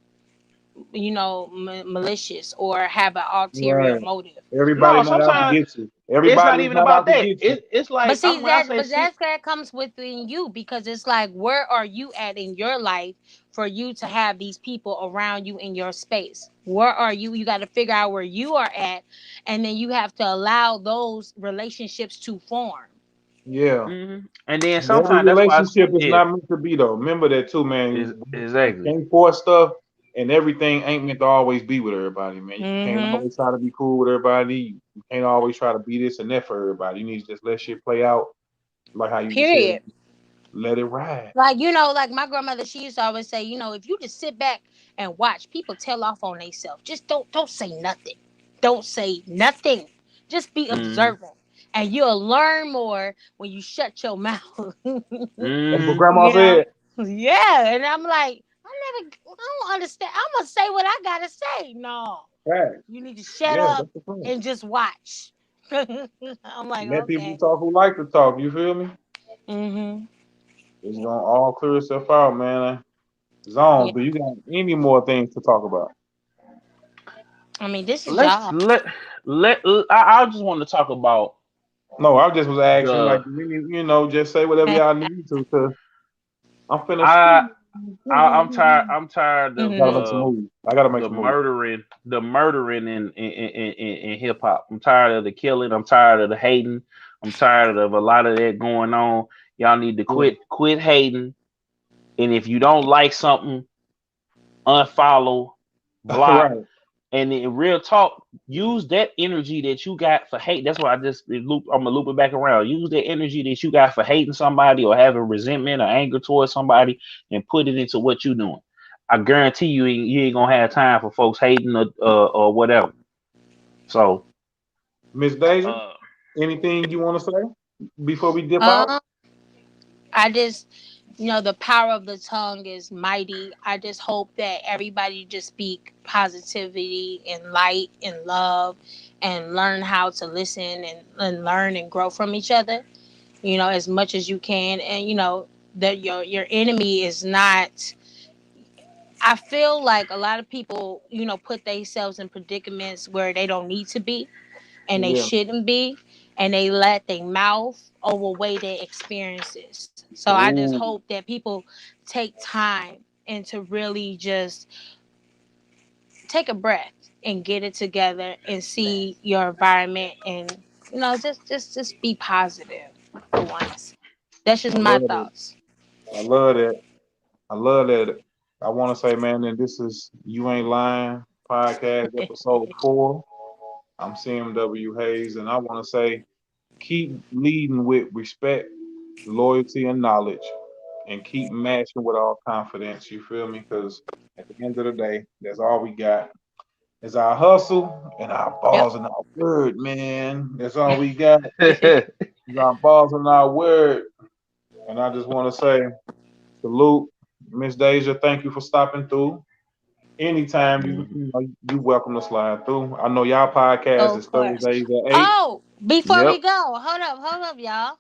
malicious or have an ulterior right. motive. Everybody No, not out to sometimes get you. it's not Everybody is even not about out to that. get you. It's But like see when I that, say but see, that comes within you because it's like, where are you at in your life for you to have these people around you in your space? Where are you? You got to figure out where you are at, and then you have to allow those relationships to form. Yeah. and then And every sometimes that's why relationship is yeah, not meant to be though. Remember that too, man. is You exactly. can't force stuff, and everything ain't meant to always be with everybody, man. You can't Mm-hmm. always try to be cool with everybody. You can't always try to be this and that for everybody. You need to just let shit play out, like how you just said. Period. Let it ride. Like, like my grandmother, she used to always say, if you just sit back and watch people tell off on themselves, just don't say nothing. Don't say nothing. Just be Mm, observant. And you'll learn more when you shut your mouth. That's what mm, Grandma you know? said. Yeah. And I'm like, I don't understand. I'm gonna say what I gotta say. No. Right. You need to shut Yeah, up that's the thing. and just watch. I'm like, Let people okay. talk who like to talk. You feel me? Hmm. It's gonna all clear itself out, man. Zone. Yeah. Do you got any more things to talk about? I mean, this is let's y'all. let I just want to talk about No, I just was asking, like, the just say whatever y'all need to, cause I'm finna. I, I'm tired. I'm tired of Gotta make some moves. I gotta make some moves. the murdering in hip hop. I'm tired of the killing. I'm tired of the hating. I'm tired of a lot of that going on. Y'all need to Yeah. quit hating. And if you don't like something, unfollow, block. Right. And in real talk, use that energy that you got for hate. That's why I'm gonna loop it back around. Use that energy that you got for hating somebody or having resentment or anger towards somebody and put it into what you're doing. I guarantee you ain't gonna have time for folks hating or whatever. So Miss Deja, uh, anything you want to say before we dip out? Um, I just, the power of the tongue is mighty. I just hope that everybody just speak positivity and light and love and learn how to listen and learn and grow from each other, as much as you can. And, that your enemy is not. I feel like a lot of people, put themselves in predicaments where they don't need to be and they Yeah. shouldn't be, and they let their mouth overweigh their experiences. So I just Ooh. hope that people take time and to really just take a breath and get it together and see your environment and just be positive for once. That's just I my love it. thoughts. I love that. I love that. I want to say, man, that this is You Ain't Lying podcast episode 4. I'm CMW Hayes, and I want to say, keep leading with respect, loyalty, and knowledge, and keep matching with all confidence. You feel me? Because at the end of the day, that's all we got. Is our hustle and our Yep. balls and our word, man. That's all we got. Is our balls and our word. And I just want to say, salute, Miss Deja. Thank you for stopping through. Anytime mhm. you welcome to slide through. I know y'all podcast Of is course. Thursdays at 8. Oh, before we Yep. go, hold up, y'all.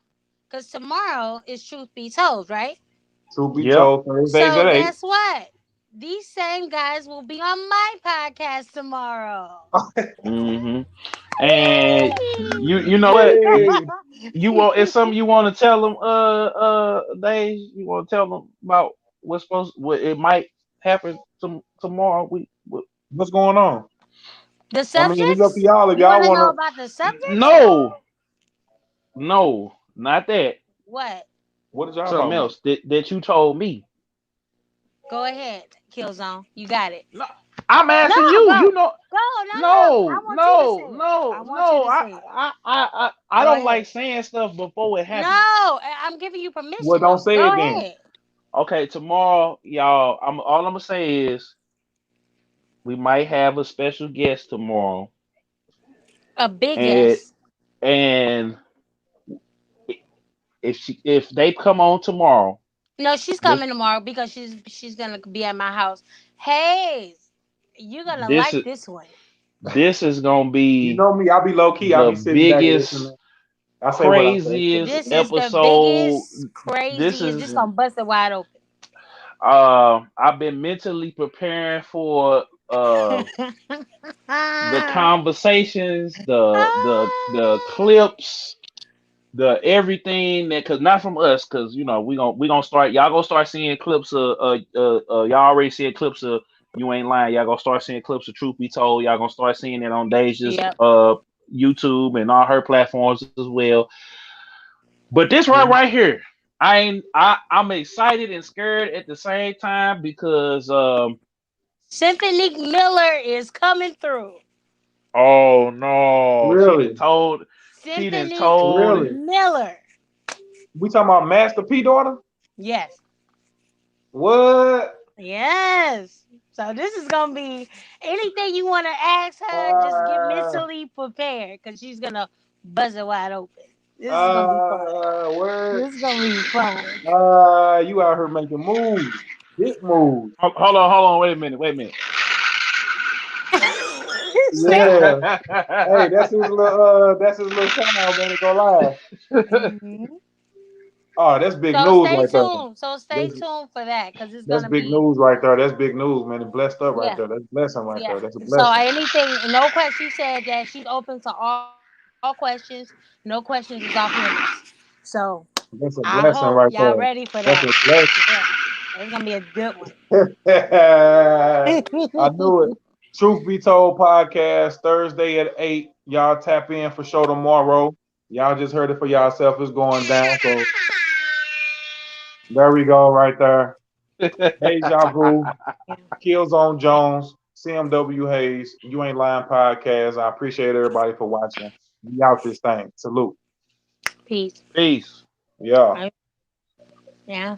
Because tomorrow is Truth Be Told, right? Truth be Yep. told, Thursdays So at 8. guess what? These same guys will be on my podcast tomorrow. Hmm. And you know what? Yay. You want it's something you want to tell them, Dave? You want to tell them about what it might happen tomorrow? What's going on? The I mean, it's up to subjects? y'all if You y'all want to want know to. about the subjects? No, no, not that. What? What is y'all Something talking about? else that you told me. Go ahead, Killzone. You got it. No, I'm No, asking you. go. You know, Go. No, no. I no, want you to say no, it. I no, want you no. to say it. I Go don't ahead. like saying stuff before it No, happens. I'm giving you Well, permission don't though. say Go it then. ahead. Okay, tomorrow, y'all. All I'm gonna say is we might have a special guest tomorrow, A big and yes. and if they come on tomorrow, No, she's this coming tomorrow because she's gonna be at my house. Hey, you're gonna this like is this one. this is gonna You be know me, I'll be low key. I'll the be sitting back biggest, listening. I say what I say. craziest This is the episode. biggest, This crazy. It's is just gonna bust it wide open. I've been mentally preparing for the Ah, conversations, the ah. clips, the everything that, cause not from us, cause you know we gonna start, y'all gonna start seeing clips of y'all already seeing clips of You Ain't Lying, y'all gonna start seeing clips of Truth Be Told, y'all gonna start seeing it on Deja's Yep. YouTube and all her platforms as well. But this Mhm. right here, I'm excited and scared at the same time because Symphony Miller is coming through. oh no, Really, she didn't Symphony told really. Miller. We talking about Master P daughter? Yes. What? Yes. So this is gonna be anything you want to ask her. Just get Uh, mentally prepared because she's gonna buzz it wide open. This is gonna be fun. what? This is gonna be fun. You out here making moves, big moves. hold on, wait a minute. Yeah. Hey, that's his little sound, man. To go live. Mhm. Oh, that's big So news stay right there. tuned. So stay That's, tuned for that because it's that's gonna big be news right there. That's big news, man. It's blessed up right yeah, there. That's a blessing right yeah. there. That's a So blessing. anything, no question. She said that she's open to all questions. No questions is off limits. So I That's a hope blessing y'all right ready for there. that. That's a blessing. Yeah, it's gonna be a good one. I knew it. Truth Be Told podcast Thursday at 8. Y'all tap in for show tomorrow. Y'all just heard it for yourself. It's going down. So there we go, right there. Deja Vu, Yeah. Killzone Jones, CMW Hayes, You Ain't Lying podcast. I appreciate everybody for watching. We out this thing. Salute. Peace. Peace. Yeah. Yeah.